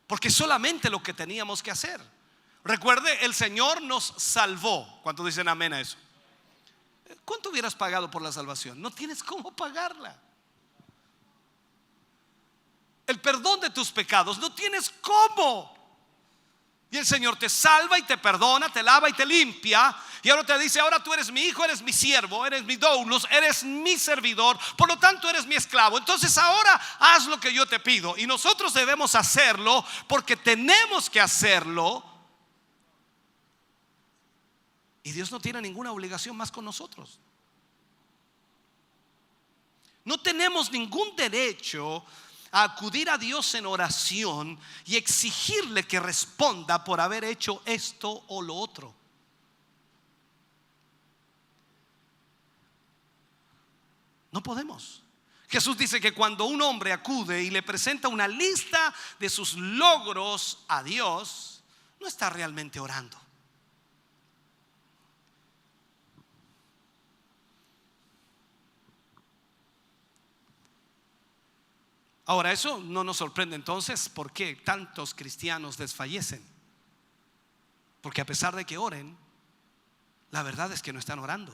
Porque solamente lo que teníamos que hacer. Recuerde, el Señor nos salvó. ¿Cuántos dicen amén a eso? ¿Cuánto hubieras pagado por la salvación? No tienes cómo pagarla. El perdón de tus pecados, no tienes cómo. Y el Señor te salva y te perdona, te lava y te limpia. Y ahora te dice: ahora tú eres mi hijo, eres mi siervo, eres mi doulos, eres mi servidor, por lo tanto eres mi esclavo. Entonces ahora haz lo que yo te pido. Y nosotros debemos hacerlo porque tenemos que hacerlo. Y Dios no tiene ninguna obligación más con nosotros. No tenemos ningún derecho a acudir a Dios en oración y exigirle que responda por haber hecho esto o lo otro. No podemos. Jesús dice que cuando un hombre acude y le presenta una lista de sus logros a Dios, no está realmente orando. Ahora, eso no nos sorprende entonces por qué tantos cristianos desfallecen. Porque a pesar de que oren, la verdad es que no están orando.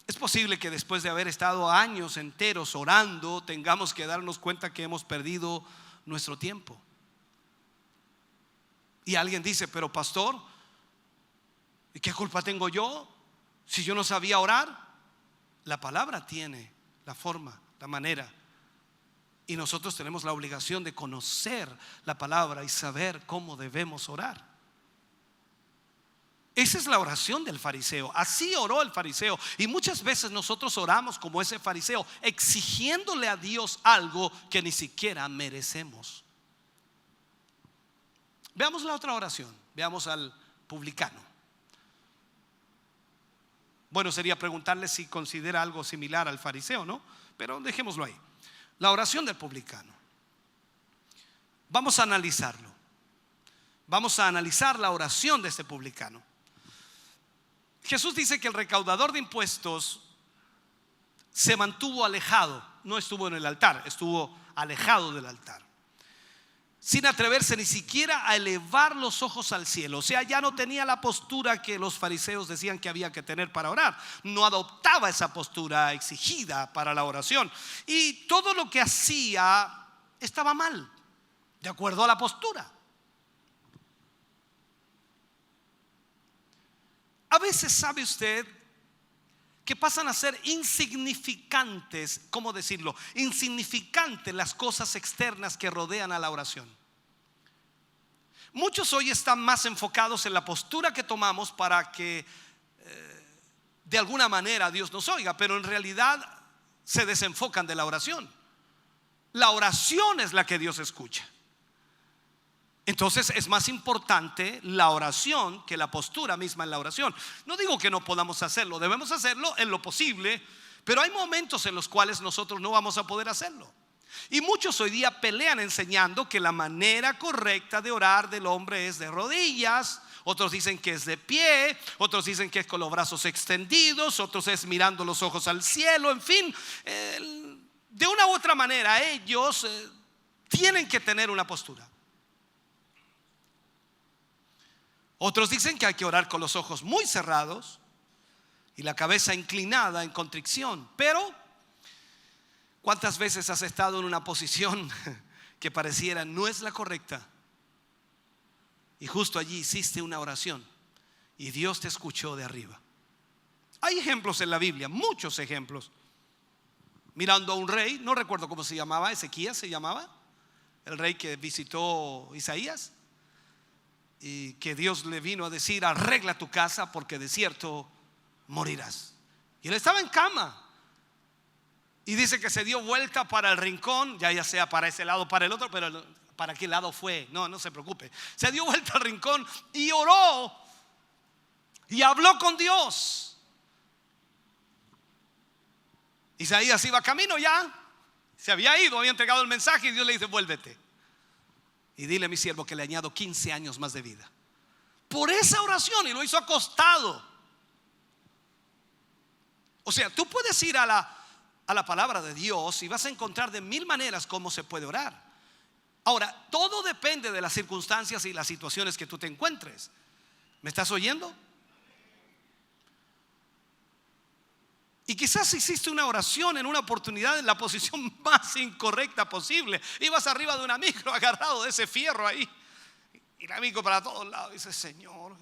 Es posible que después de haber estado años enteros orando, tengamos que darnos cuenta que hemos perdido nuestro tiempo. Y alguien dice: pero pastor, ¿y qué culpa tengo yo si yo no sabía orar? La palabra tiene la forma, la manera. Y nosotros tenemos la obligación de conocer la palabra y saber cómo debemos orar. Esa es la oración del fariseo. Así oró el fariseo. Y muchas veces nosotros oramos como ese fariseo, exigiéndole a Dios algo que ni siquiera merecemos. Veamos la otra oración. Veamos al publicano. Bueno, sería preguntarle si considera algo similar al fariseo, ¿no? Pero dejémoslo ahí. La oración del publicano. Vamos a analizarlo. Vamos a analizar la oración de este publicano. Jesús dice que el recaudador de impuestos se mantuvo alejado. No estuvo en el altar, estuvo alejado del altar. sin atreverse ni siquiera a elevar los ojos al cielo. O sea, ya no tenía la postura que los fariseos decían que había que tener para orar. No adoptaba esa postura exigida para la oración. Y todo lo que hacía estaba mal, de acuerdo a la postura. A veces, ¿sabe usted que pasan a ser insignificantes? ¿Cómo decirlo? Insignificantes las cosas externas que rodean a la oración. Muchos hoy están más enfocados en la postura que tomamos para que de alguna manera Dios nos oiga, pero en realidad se desenfocan de la oración. La oración es la que Dios escucha. Entonces es más importante la oración que la postura misma en la oración. No digo que no podamos hacerlo, debemos hacerlo en lo posible, pero hay momentos en los cuales nosotros no vamos a poder hacerlo. Y muchos hoy día pelean enseñando que la manera correcta de orar del hombre es de rodillas. Otros dicen que es de pie, otros dicen que es con los brazos extendidos, otros es mirando los ojos al cielo. En fin, de una u otra manera ellos tienen que tener una postura. Otros dicen que hay que orar con los ojos muy cerrados y la cabeza inclinada en contrición. Pero ¿cuántas veces has estado en una posición que pareciera no es la correcta? Y justo allí hiciste una oración y Dios te escuchó de arriba. Hay ejemplos en la Biblia, muchos ejemplos. Mirando a un rey, no recuerdo cómo se llamaba, Ezequías se llamaba, el rey que visitó Isaías, y que Dios le vino a decir: arregla tu casa porque de cierto morirás. Y él estaba en cama y dice que se dio vuelta para el rincón, ya sea para ese lado o para el otro, pero para qué lado fue, no se preocupe. Se dio vuelta al rincón y oró y habló con Dios. Isaías iba camino ya, se había ido, había entregado el mensaje y Dios le dice: vuélvete y dile a mi siervo que le añado 15 años más de vida. Por esa oración, y lo hizo acostado. O sea, tú puedes ir a la palabra de Dios y vas a encontrar de mil maneras cómo se puede orar. Ahora, todo depende de las circunstancias y las situaciones que tú te encuentres. ¿Me estás oyendo? Y quizás hiciste una oración en una oportunidad en la posición más incorrecta posible. Ibas arriba de una micro agarrado de ese fierro ahí, y la micro para todos lados. Dice: Señor,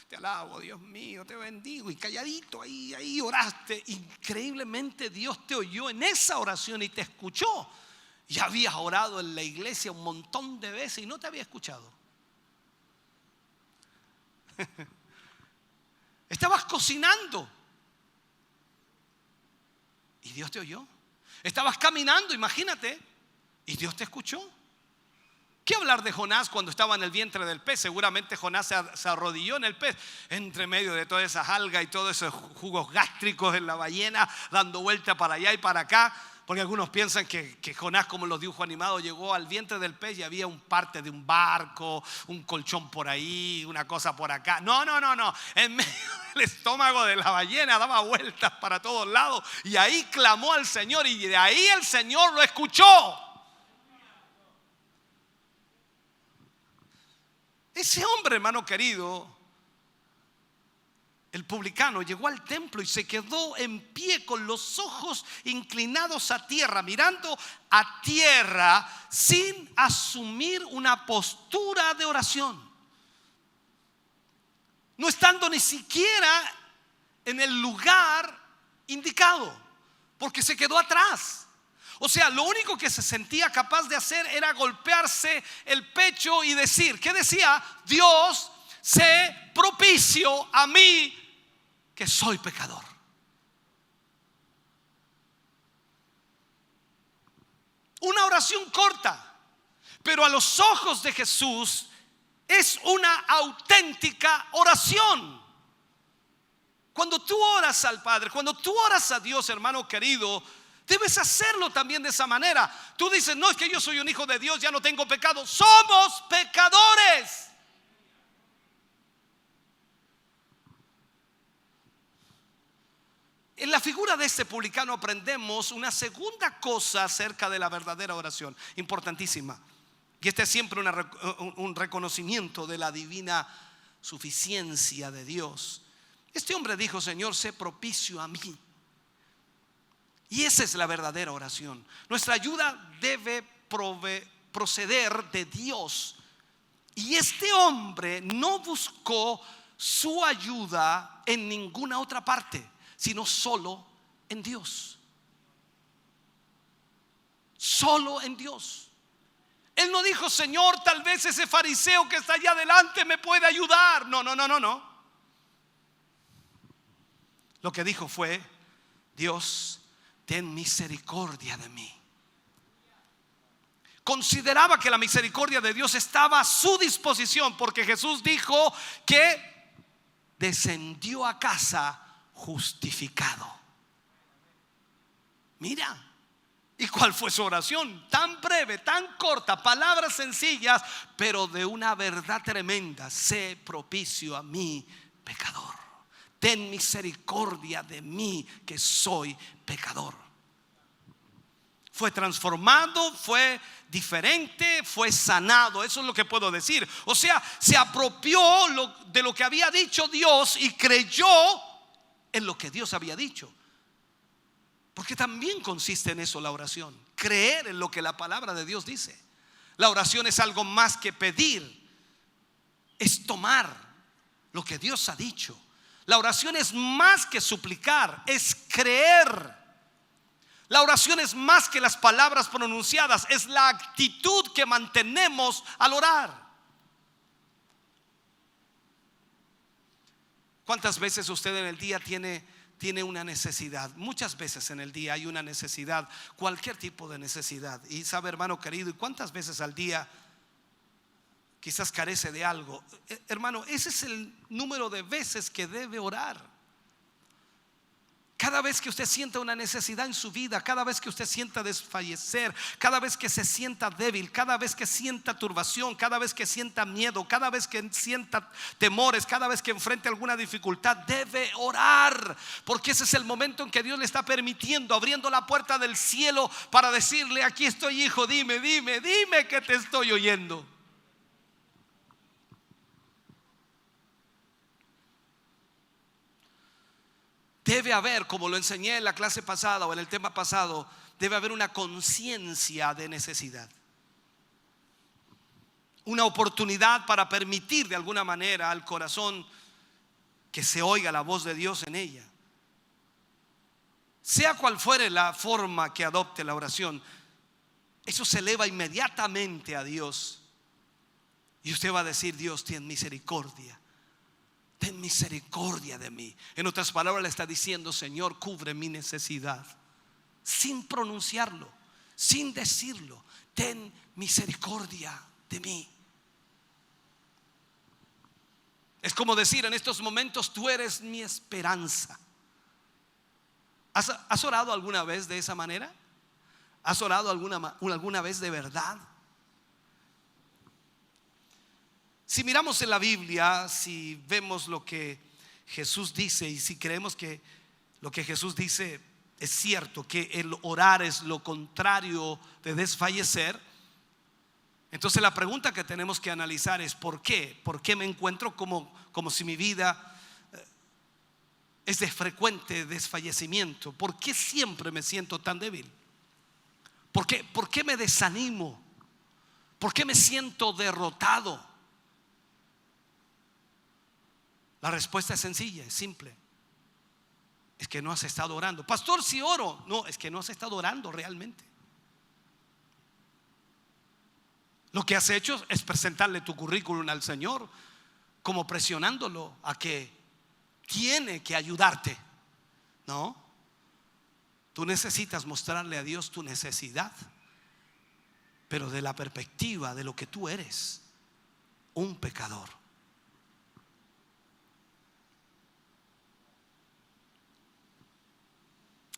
te alabo, Dios mío, te bendigo. Y calladito ahí oraste. Increíblemente Dios te oyó en esa oración y te escuchó. Ya habías orado en la iglesia un montón de veces y no te había escuchado. Estabas cocinando y Dios te oyó. Estabas caminando, imagínate, y Dios te escuchó. ¿Qué hablar de Jonás cuando estaba en el vientre del pez? Seguramente Jonás se arrodilló en el pez, entre medio de todas esas algas y todos esos jugos gástricos en la ballena, dando vuelta para allá y para acá. Porque algunos piensan que Jonás, como los dibujos animados, llegó al vientre del pez y había un parte de un barco, un colchón por ahí, una cosa por acá. No. En medio del estómago de la ballena daba vueltas para todos lados y ahí clamó al Señor y de ahí el Señor lo escuchó. Ese hombre, hermano querido, el publicano, llegó al templo y se quedó en pie con los ojos inclinados a tierra, mirando a tierra sin asumir una postura de oración, no estando ni siquiera en el lugar indicado, porque se quedó atrás. O sea, lo único que se sentía capaz de hacer era golpearse el pecho y decir, ¿qué decía? Dios, sé propicio a mí, que soy pecador. Una oración corta, pero a los ojos de Jesús es una auténtica oración. Cuando tú oras al Padre, cuando tú oras a Dios, hermano querido, debes hacerlo también de esa manera. Tú dices: no, es que yo soy un hijo de Dios, ya no tengo pecado. Somos pecadores. En la figura de este publicano aprendemos una segunda cosa acerca de la verdadera oración, importantísima. Y este es siempre un reconocimiento de la divina suficiencia de Dios. Este hombre dijo: Señor, sé propicio a mí. Y esa es la verdadera oración. Nuestra ayuda debe proceder de Dios. Y este hombre no buscó su ayuda en ninguna otra parte, sino solo en Dios. Solo en Dios. Él no dijo: Señor, tal vez ese fariseo que está allá adelante me puede ayudar. No. Lo que dijo fue: Dios, ten misericordia de mí. Consideraba que la misericordia de Dios estaba a su disposición, porque Jesús dijo que descendió a casa justificado. Mira. ¿Y cuál fue su oración? Tan breve, tan corta, palabras sencillas, pero de una verdad tremenda: sé propicio a mí, pecador. Ten misericordia de mí, que soy pecador. Fue transformado, fue diferente, fue sanado. Eso es lo que puedo decir. O sea, se apropió de lo que había dicho Dios y creyó en lo que Dios había dicho. Porque también consiste en eso la oración: creer en lo que la palabra de Dios dice. La oración es algo más que pedir, es tomar lo que Dios ha dicho. La oración es más que suplicar, es creer. La oración es más que las palabras pronunciadas, es la actitud que mantenemos al orar. ¿Cuántas veces usted en el día tiene una necesidad? Muchas veces en el día hay una necesidad, cualquier tipo de necesidad. Y sabe, hermano querido, ¿y cuántas veces al día quizás carece de algo? Hermano, ese es el número de veces que debe orar. Cada vez que usted sienta una necesidad en su vida, cada vez que usted sienta desfallecer, cada vez que se sienta débil, cada vez que sienta turbación, cada vez que sienta miedo, cada vez que sienta temores, cada vez que enfrente alguna dificultad, debe orar, porque ese es el momento en que Dios le está permitiendo, abriendo la puerta del cielo para decirle: aquí estoy, hijo, dime que te estoy oyendo. Debe haber, como lo enseñé en la clase pasada o en el tema pasado, debe haber una conciencia de necesidad, una oportunidad para permitir de alguna manera al corazón que se oiga la voz de Dios en ella. Sea cual fuere la forma que adopte la oración, eso se eleva inmediatamente a Dios. Y usted va a decir: Dios, ten misericordia. Ten misericordia de mí. En otras palabras, le está diciendo: Señor, cubre mi necesidad. Sin pronunciarlo, sin decirlo: ten misericordia de mí. Es como decir en estos momentos: tú eres mi esperanza. ¿Has orado alguna vez de esa manera? ¿Has orado alguna vez de verdad? Si miramos en la Biblia, si vemos lo que Jesús dice y si creemos que lo que Jesús dice es cierto, que el orar es lo contrario de desfallecer, entonces la pregunta que tenemos que analizar es: ¿por qué? ¿Por qué me encuentro como si mi vida es de frecuente desfallecimiento? ¿Por qué siempre me siento tan débil? ¿Por qué me desanimo? ¿Por qué me siento derrotado? La respuesta es sencilla, es simple: es que no has estado orando. Pastor, si oro. No, es que no has estado orando realmente. Lo que has hecho es presentarle tu currículum al Señor, como presionándolo a que tiene que ayudarte. No, tú necesitas mostrarle a Dios tu necesidad, pero de la perspectiva de lo que tú eres: un pecador.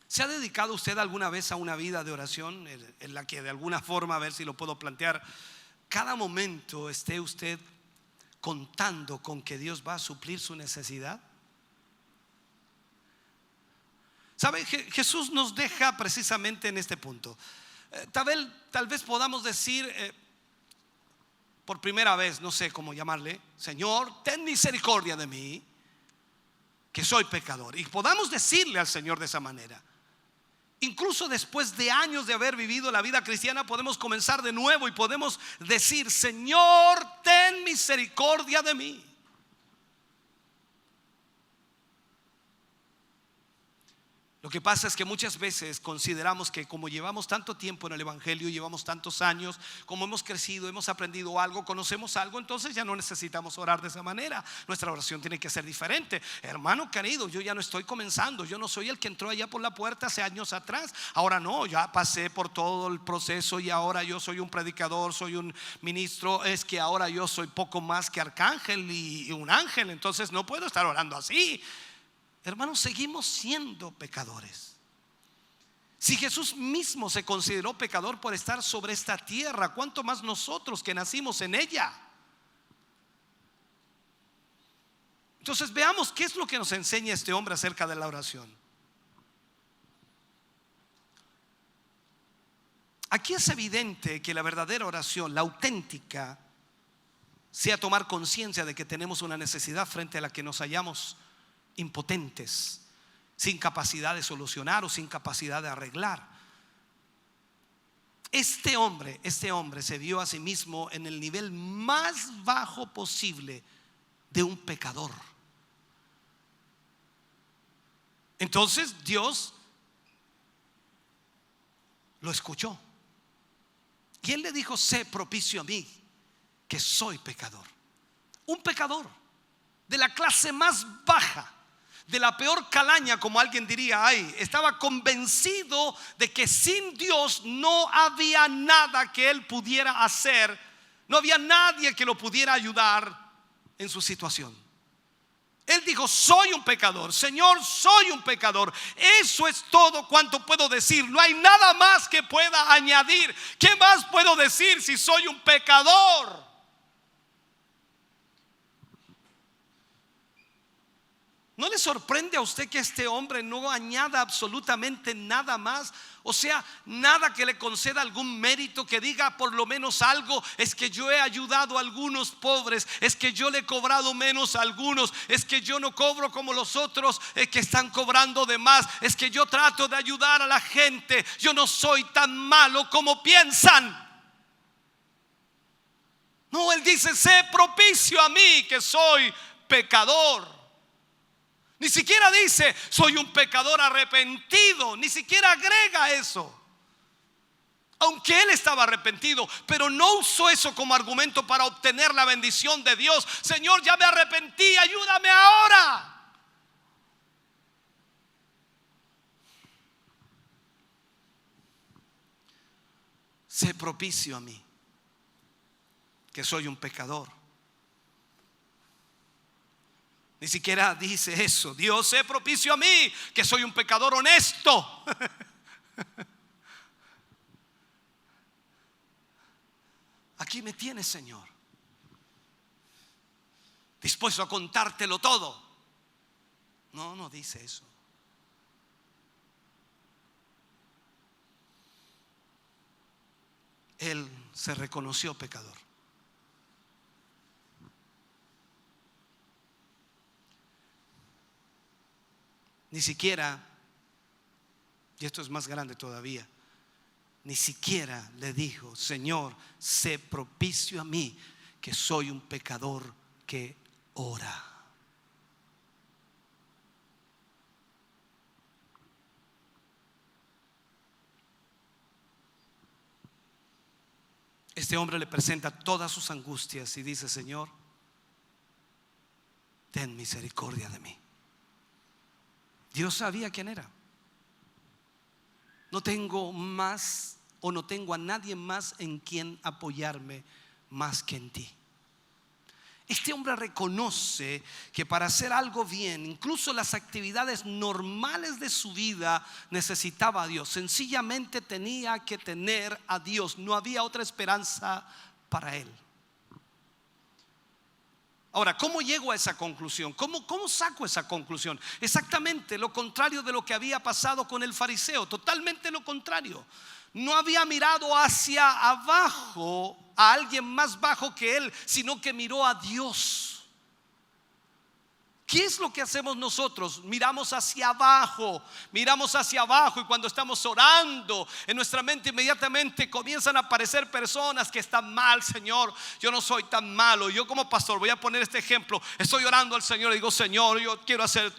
¿Se ha dedicado usted alguna vez a una vida de oración en la que de alguna forma, a ver si lo puedo plantear, cada momento esté usted contando con que Dios va a suplir su necesidad? ¿Sabe? Jesús nos deja precisamente en este punto. Tal vez podamos decir por primera vez, no sé cómo llamarle, Señor, ten misericordia de mí, que soy pecador. Y podamos decirle al Señor de esa manera. Incluso después de años de haber vivido la vida cristiana, podemos comenzar de nuevo y podemos decir: Señor, ten misericordia de mí. Lo que pasa es que muchas veces consideramos que como llevamos tanto tiempo en el Evangelio, llevamos tantos años, como hemos crecido, hemos aprendido algo, conocemos algo, entonces ya no necesitamos orar de esa manera. Nuestra oración tiene que ser diferente. Hermano querido, yo ya no estoy comenzando. Yo no soy el que entró allá por la puerta hace años atrás. Ahora no, ya pasé por todo el proceso y ahora yo soy un predicador, soy un ministro. Es que ahora yo soy poco más que arcángel y un ángel, entonces no puedo estar orando así. Hermanos, seguimos siendo pecadores. Si Jesús mismo se consideró pecador por estar sobre esta tierra, ¿cuánto más nosotros que nacimos en ella? Entonces veamos qué es lo que nos enseña este hombre acerca de la oración. Aquí es evidente que la verdadera oración, la auténtica, sea tomar conciencia de que tenemos una necesidad frente a la que nos hallamos impotentes, sin capacidad de solucionar o sin capacidad de arreglar. Este hombre se vio a sí mismo en el nivel más bajo posible de un pecador. Entonces Dios lo escuchó y él le dijo: sé propicio a mí, que soy pecador. Un pecador de la clase más baja, de la peor calaña, como alguien diría. Estaba convencido de que sin Dios no había nada que él pudiera hacer. No había nadie que lo pudiera ayudar en su situación. Él dijo: soy un pecador, Señor, soy un pecador. Eso es todo cuanto puedo decir. No hay nada más que pueda añadir. ¿Qué más puedo decir si soy un pecador? ¿No le sorprende a usted que este hombre no añada absolutamente nada más? O sea, nada que le conceda algún mérito, que diga por lo menos algo. Es que yo he ayudado a algunos pobres, es que yo le he cobrado menos a algunos, es que yo no cobro como los otros que están cobrando de más, es que yo trato de ayudar a la gente, yo no soy tan malo como piensan. No, él dice: sé propicio a mí, que soy pecador. Ni siquiera dice: soy un pecador arrepentido. Ni siquiera agrega eso. Aunque él estaba arrepentido, pero no usó eso como argumento para obtener la bendición de Dios. Señor, ya me arrepentí, ayúdame ahora. Sé propicio a mí, que soy un pecador. Ni siquiera dice eso: Dios, sé propicio a mí, que soy un pecador honesto. Aquí me tienes, Señor, dispuesto a contártelo todo. No dice eso. Él se reconoció pecador. Ni siquiera, y esto es más grande todavía, ni siquiera le dijo: Señor, sé propicio a mí, que soy un pecador que ora. Este hombre le presenta todas sus angustias y dice: Señor, ten misericordia de mí. Dios sabía quién era. No tengo más, o no tengo a nadie más en quien apoyarme más que en ti. Este hombre reconoce que para hacer algo bien, incluso las actividades normales de su vida, necesitaba a Dios. Sencillamente tenía que tener a Dios. No había otra esperanza para él. Ahora, ¿cómo llego a esa conclusión? ¿Cómo saco esa conclusión? Exactamente lo contrario de lo que había pasado con el fariseo. Totalmente lo contrario. No había mirado hacia abajo a alguien más bajo que él, sino que miró a Dios. ¿Qué es lo que hacemos nosotros? Miramos hacia abajo y cuando estamos orando, en nuestra mente inmediatamente comienzan a aparecer personas que están mal. Señor, yo no soy tan malo. Yo como pastor voy a poner este ejemplo. Estoy orando al Señor y digo: Señor, yo quiero hacer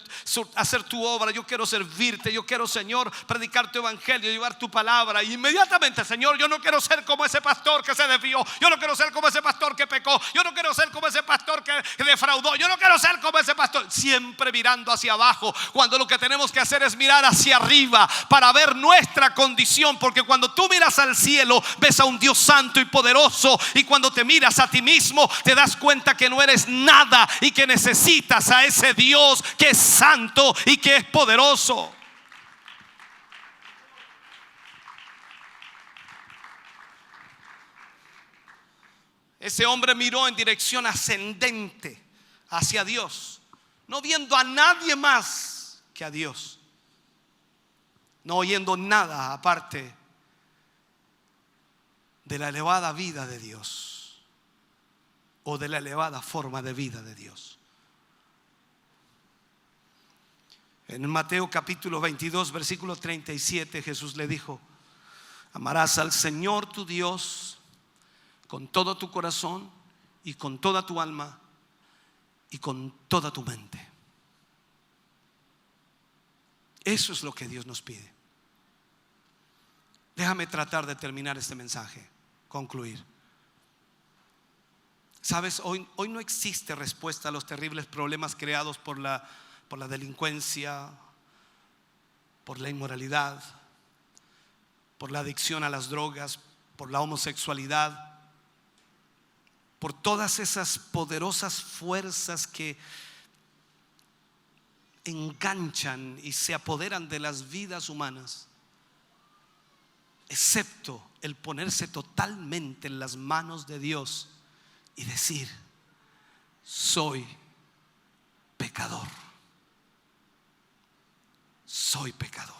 tu obra, yo quiero servirte, yo quiero, Señor, predicar tu evangelio, llevar tu palabra. Y inmediatamente: Señor, yo no quiero ser como ese pastor que se desvió, yo no quiero ser como ese pastor que pecó, yo no quiero ser como ese pastor que defraudó, yo no quiero ser como ese pastor. Siempre mirando hacia abajo, cuando lo que tenemos que hacer es mirar hacia arriba para ver nuestra condición, porque cuando tú miras al cielo ves a un Dios santo y poderoso, y cuando te miras a ti mismo te das cuenta que no eres nada y que necesitas a ese Dios que es santo y que es poderoso. Ese hombre miró en dirección ascendente hacia Dios, no viendo a nadie más que a Dios, no oyendo nada aparte de la elevada vida de Dios o de la elevada forma de vida de Dios. En Mateo capítulo 22 versículo 37, Jesús le dijo: amarás al Señor tu Dios con todo tu corazón y con toda tu alma y con toda tu mente. Eso es lo que Dios nos pide. Déjame tratar de terminar este mensaje, concluir. Sabes, hoy no existe respuesta a los terribles problemas creados por la delincuencia, por la inmoralidad, por la adicción a las drogas, por la homosexualidad, por todas esas poderosas fuerzas que enganchan y se apoderan de las vidas humanas, excepto el ponerse totalmente en las manos de Dios y decir: soy pecador, soy pecador.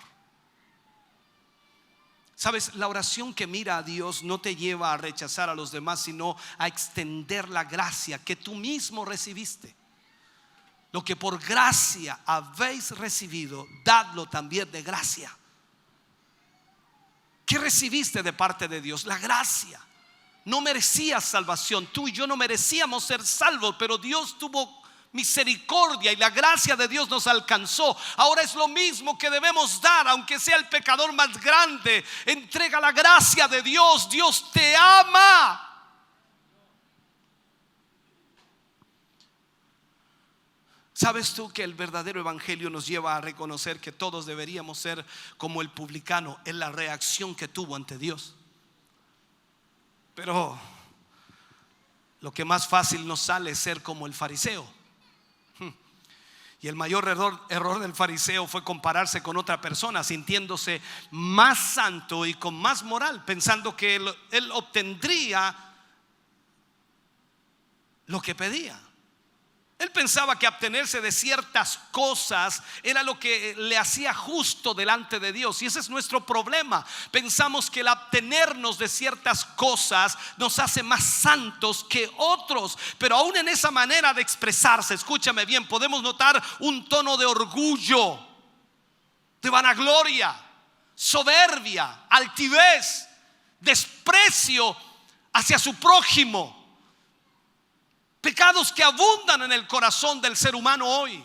Sabes, la oración que mira a Dios no te lleva a rechazar a los demás, sino a extender la gracia que tú mismo recibiste. Lo que por gracia habéis recibido, dadlo también de gracia. ¿Qué recibiste de parte de Dios? La gracia. No merecías salvación, tú y yo no merecíamos ser salvos, pero Dios tuvo misericordia y la gracia de Dios nos alcanzó. Ahora es lo mismo que debemos dar, aunque sea el pecador más grande. Entrega la gracia de Dios. Dios te ama. ¿Sabes tú que el verdadero evangelio nos lleva a reconocer que todos deberíamos ser como el publicano en la reacción que tuvo ante Dios? Pero lo que más fácil nos sale es ser como el fariseo. Y el mayor error del fariseo fue compararse con otra persona, sintiéndose más santo y con más moral, pensando que él obtendría lo que pedía. Él pensaba que abstenerse de ciertas cosas era lo que le hacía justo delante de Dios. Y ese es nuestro problema. Pensamos que el abstenernos de ciertas cosas nos hace más santos que otros. Pero aún en esa manera de expresarse, escúchame bien, podemos notar un tono de orgullo, de vanagloria, soberbia, altivez, desprecio hacia su prójimo. Pecados que abundan en el corazón del ser humano hoy.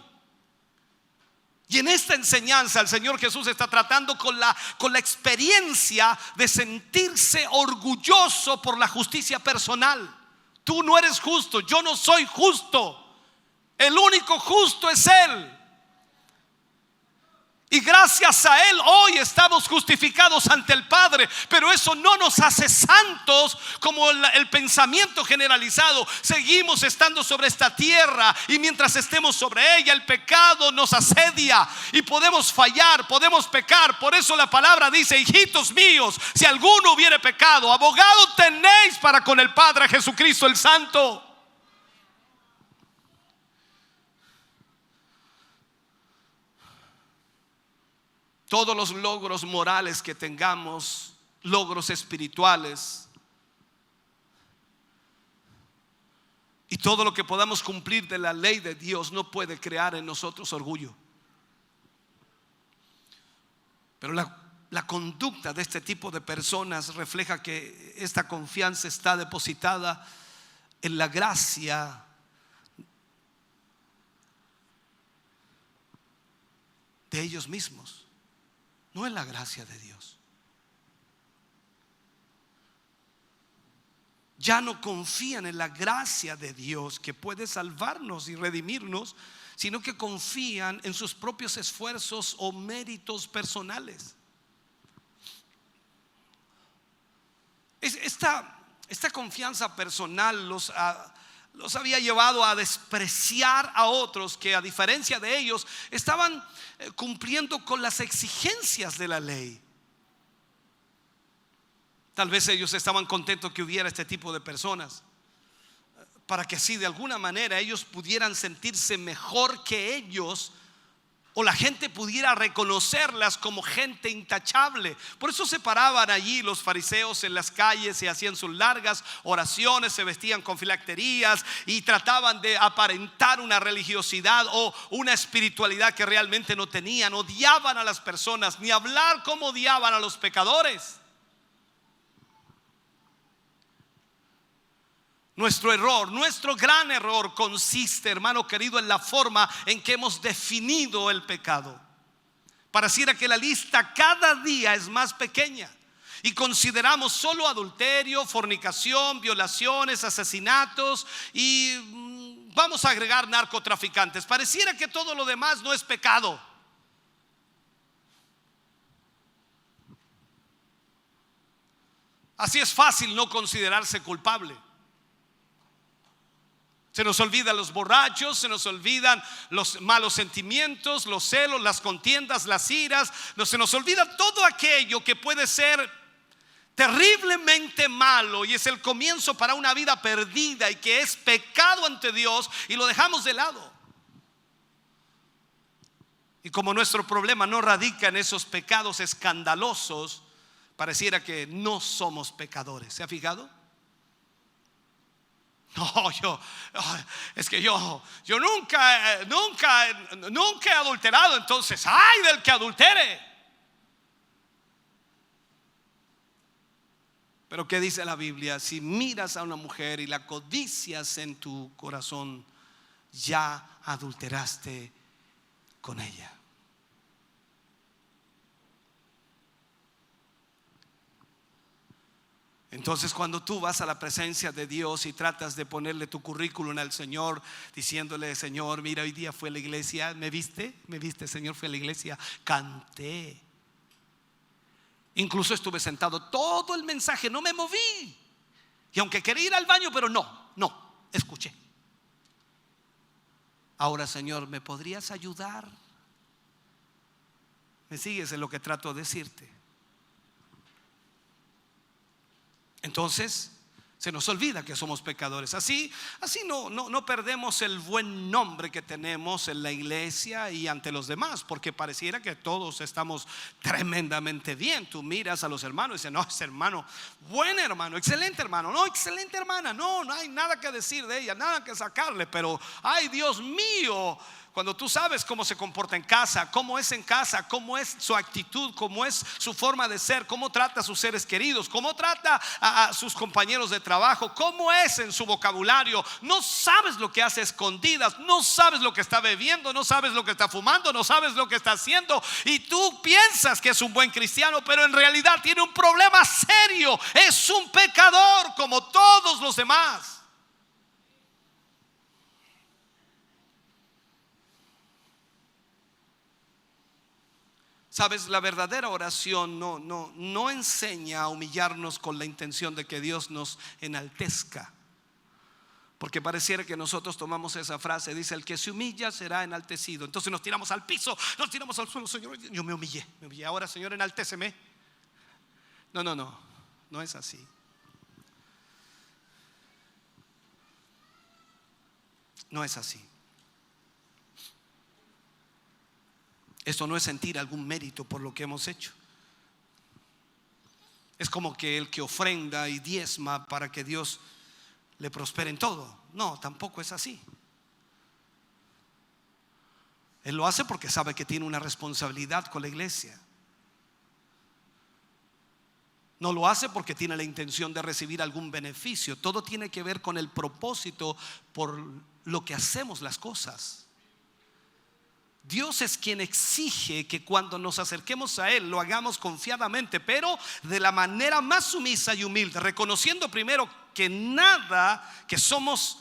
Y en esta enseñanza el Señor Jesús está tratando con la experiencia de sentirse orgulloso por la justicia personal. Tú no eres justo, yo no soy justo. El único justo es Él. Y gracias a Él hoy estamos justificados ante el Padre. Pero eso no nos hace santos como el pensamiento generalizado. Seguimos estando sobre esta tierra, y mientras estemos sobre ella el pecado nos asedia y podemos fallar, podemos pecar. Por eso la palabra dice: hijitos míos, si alguno hubiere pecado, abogado tenéis para con el Padre, Jesucristo el Santo. Todos los logros morales que tengamos, logros espirituales, Y todo lo que podamos cumplir de la ley de Dios no puede crear en nosotros orgullo. Pero la conducta de este tipo de personas refleja que esta confianza está depositada en la gracia de ellos mismos, no en la gracia de Dios. Ya no confían en la gracia de Dios que puede salvarnos y redimirnos, sino que confían en sus propios esfuerzos o méritos personales. Esta confianza personal los había llevado a despreciar a otros que, a diferencia de ellos, estaban cumpliendo con las exigencias de la ley. Tal vez ellos estaban contentos que hubiera este tipo de personas, para que así de alguna manera ellos pudieran sentirse mejor que ellos, o la gente pudiera reconocerlas como gente intachable. Por eso se paraban allí los fariseos en las calles y hacían sus largas oraciones, se vestían con filacterías y trataban de aparentar una religiosidad o una espiritualidad que realmente no tenían. Odiaban a las personas, ni hablar como odiaban a los pecadores. Nuestro error, nuestro gran error consiste, hermano querido, en la forma en que hemos definido el pecado. Pareciera que la lista cada día es más pequeña y consideramos solo adulterio, fornicación, violaciones, asesinatos y vamos a agregar narcotraficantes. Pareciera que todo lo demás no es pecado. Así es fácil no considerarse culpable. Se nos olvidan los borrachos, se nos olvidan los malos sentimientos, los celos, las contiendas, las iras. Se nos olvida todo aquello que puede ser terriblemente malo y es el comienzo para una vida perdida y que es pecado ante Dios, y lo dejamos de lado. Y como nuestro problema no radica en esos pecados escandalosos, pareciera que no somos pecadores. ¿Se ha fijado? No, es que yo nunca he adulterado, entonces ¡ay del que adultere! Pero ¿qué dice la Biblia? Si miras a una mujer y la codicias en tu corazón, ya adulteraste con ella. Entonces, cuando tú vas a la presencia de Dios y tratas de ponerle tu currículum al Señor, diciéndole: Señor, mira, hoy día fui a la iglesia, ¿me viste, Señor? Fui a la iglesia, canté, incluso estuve sentado todo el mensaje, no me moví, y aunque quería ir al baño, pero no, escuché. Ahora, Señor, ¿me podrías ayudar? ¿Me sigues en lo que trato de decirte? Entonces se nos olvida que somos pecadores. Así no perdemos el buen nombre que tenemos en la iglesia y ante los demás, porque pareciera que todos estamos tremendamente bien. Tú miras a los hermanos y dices: no, ese hermano, buen hermano, excelente hermano, no, excelente hermana, no hay nada que decir de ella, nada que sacarle. Pero ay, Dios mío, cuando tú sabes cómo se comporta en casa, cómo es su actitud, cómo es su forma de ser, cómo trata a sus seres queridos, cómo trata a sus compañeros de trabajo, cómo es en su vocabulario, no sabes lo que hace a escondidas, no sabes lo que está bebiendo, no sabes lo que está fumando, no sabes lo que está haciendo, y tú piensas que es un buen cristiano, pero en realidad tiene un problema serio, es un pecador como todos los demás. Sabes, la verdadera oración no enseña a humillarnos con la intención de que Dios nos enaltezca, porque pareciera que nosotros tomamos esa frase, dice: el que se humilla será enaltecido. Entonces nos tiramos al piso, nos tiramos al suelo. Señor, yo me humillé, ahora, Señor, enaltéceme. No es así. No es así. Esto no es sentir algún mérito por lo que hemos hecho. Es como que el que ofrenda y diezma para que Dios le prospere en todo. No, tampoco es así. Él lo hace porque sabe que tiene una responsabilidad con la iglesia. No lo hace porque tiene la intención de recibir algún beneficio. Todo tiene que ver con el propósito por lo que hacemos las cosas. Dios es quien exige que cuando nos acerquemos a Él lo hagamos confiadamente, pero de la manera más sumisa y humilde, reconociendo primero que somos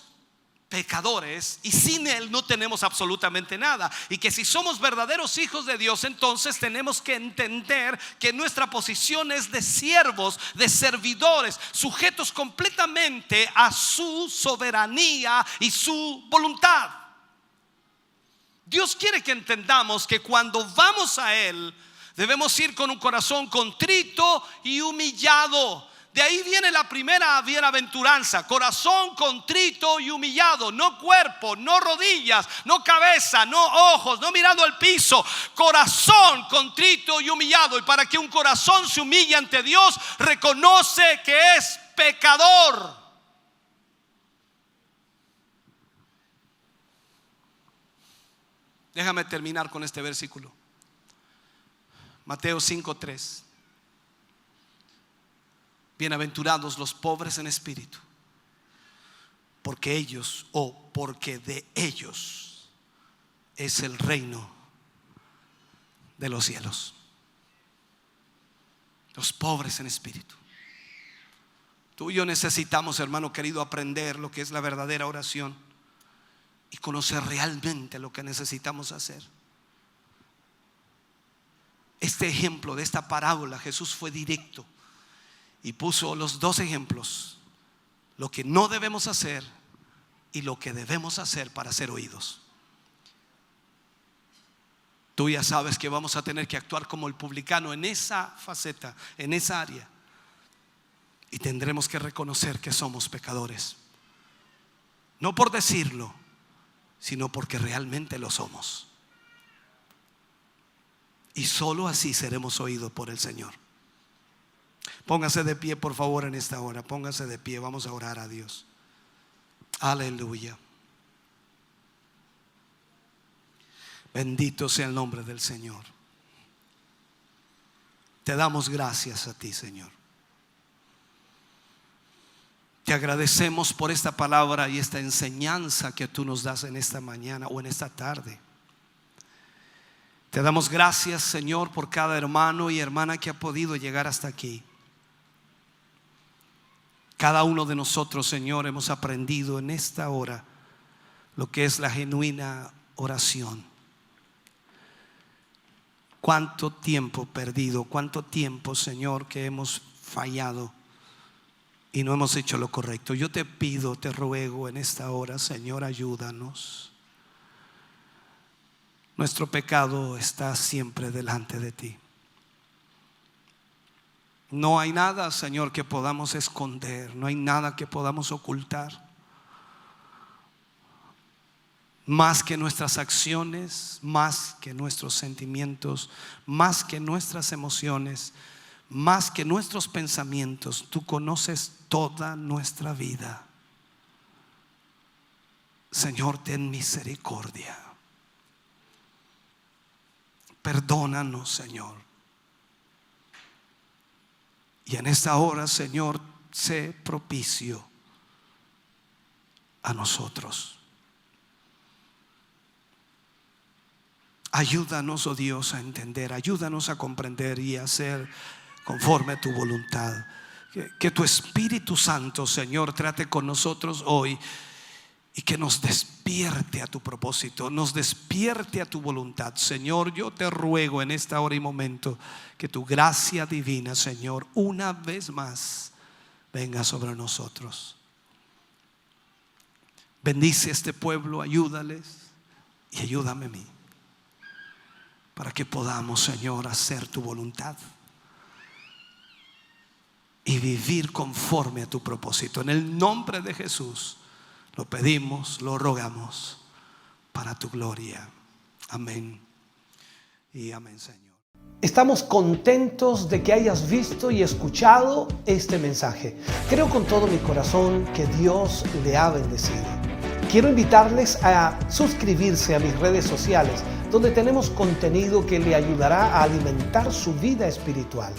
pecadores y sin Él no tenemos absolutamente nada, y que si somos verdaderos hijos de Dios, entonces tenemos que entender que nuestra posición es de siervos, de servidores, sujetos completamente a su soberanía y su voluntad. Dios quiere que entendamos que cuando vamos a Él debemos ir con un corazón contrito y humillado. De ahí viene la primera bienaventuranza: corazón contrito y humillado. No cuerpo, no rodillas, no cabeza, no ojos, no mirando al piso. Corazón contrito y humillado. Y para que un corazón se humille ante Dios, reconoce que es pecador. Déjame terminar con este versículo. Mateo 5:3. Bienaventurados los pobres en espíritu, porque de ellos es el reino de los cielos. Los pobres en espíritu. Tú y yo necesitamos, hermano querido, aprender lo que es la verdadera oración y conocer realmente lo que necesitamos hacer. Este ejemplo de esta parábola, Jesús fue directo y puso los dos ejemplos: lo que no debemos hacer y lo que debemos hacer para ser oídos. Tú ya sabes que vamos a tener que actuar como el publicano en esa faceta, en esa área, y tendremos que reconocer que somos pecadores, no por decirlo, sino porque realmente lo somos. Y solo así seremos oídos por el Señor. Póngase de pie, por favor, en esta hora. Póngase de pie, vamos a orar a Dios. Aleluya. Bendito sea el nombre del Señor. Te damos gracias a ti, Señor. Te agradecemos por esta palabra y esta enseñanza que tú nos das en esta mañana o en esta tarde. Te damos gracias, Señor, por cada hermano y hermana que ha podido llegar hasta aquí. Cada uno de nosotros, Señor, hemos aprendido en esta hora lo que es la genuina oración. Cuánto tiempo perdido, cuánto tiempo, Señor, que hemos fallado y no hemos hecho lo correcto. Yo te pido, te ruego en esta hora, Señor, ayúdanos. Nuestro pecado está siempre delante de ti. No hay nada, Señor, que podamos esconder. No hay nada que podamos ocultar. Más que nuestras acciones, más que nuestros sentimientos, más que nuestras emociones, más que nuestros pensamientos, tú conoces toda nuestra vida. Señor, ten misericordia. Perdónanos, Señor. Y en esta hora, Señor, sé propicio a nosotros. Ayúdanos, oh Dios, a entender, ayúdanos a comprender y a hacer conforme a tu voluntad. Que tu Espíritu Santo, Señor, trate con nosotros hoy y que nos despierte a tu propósito, nos despierte a tu voluntad. Señor, yo te ruego en esta hora y momento que tu gracia divina, Señor, una vez más venga sobre nosotros. Bendice a este pueblo, ayúdales y ayúdame a mí, para que podamos, Señor, hacer tu voluntad y vivir conforme a tu propósito. En el nombre de Jesús lo pedimos, lo rogamos para tu gloria. Amén y amén, Señor. Estamos contentos de que hayas visto y escuchado este mensaje. Creo con todo mi corazón que Dios le ha bendecido. Quiero invitarles a suscribirse a mis redes sociales, donde tenemos contenido que le ayudará a alimentar su vida espiritual.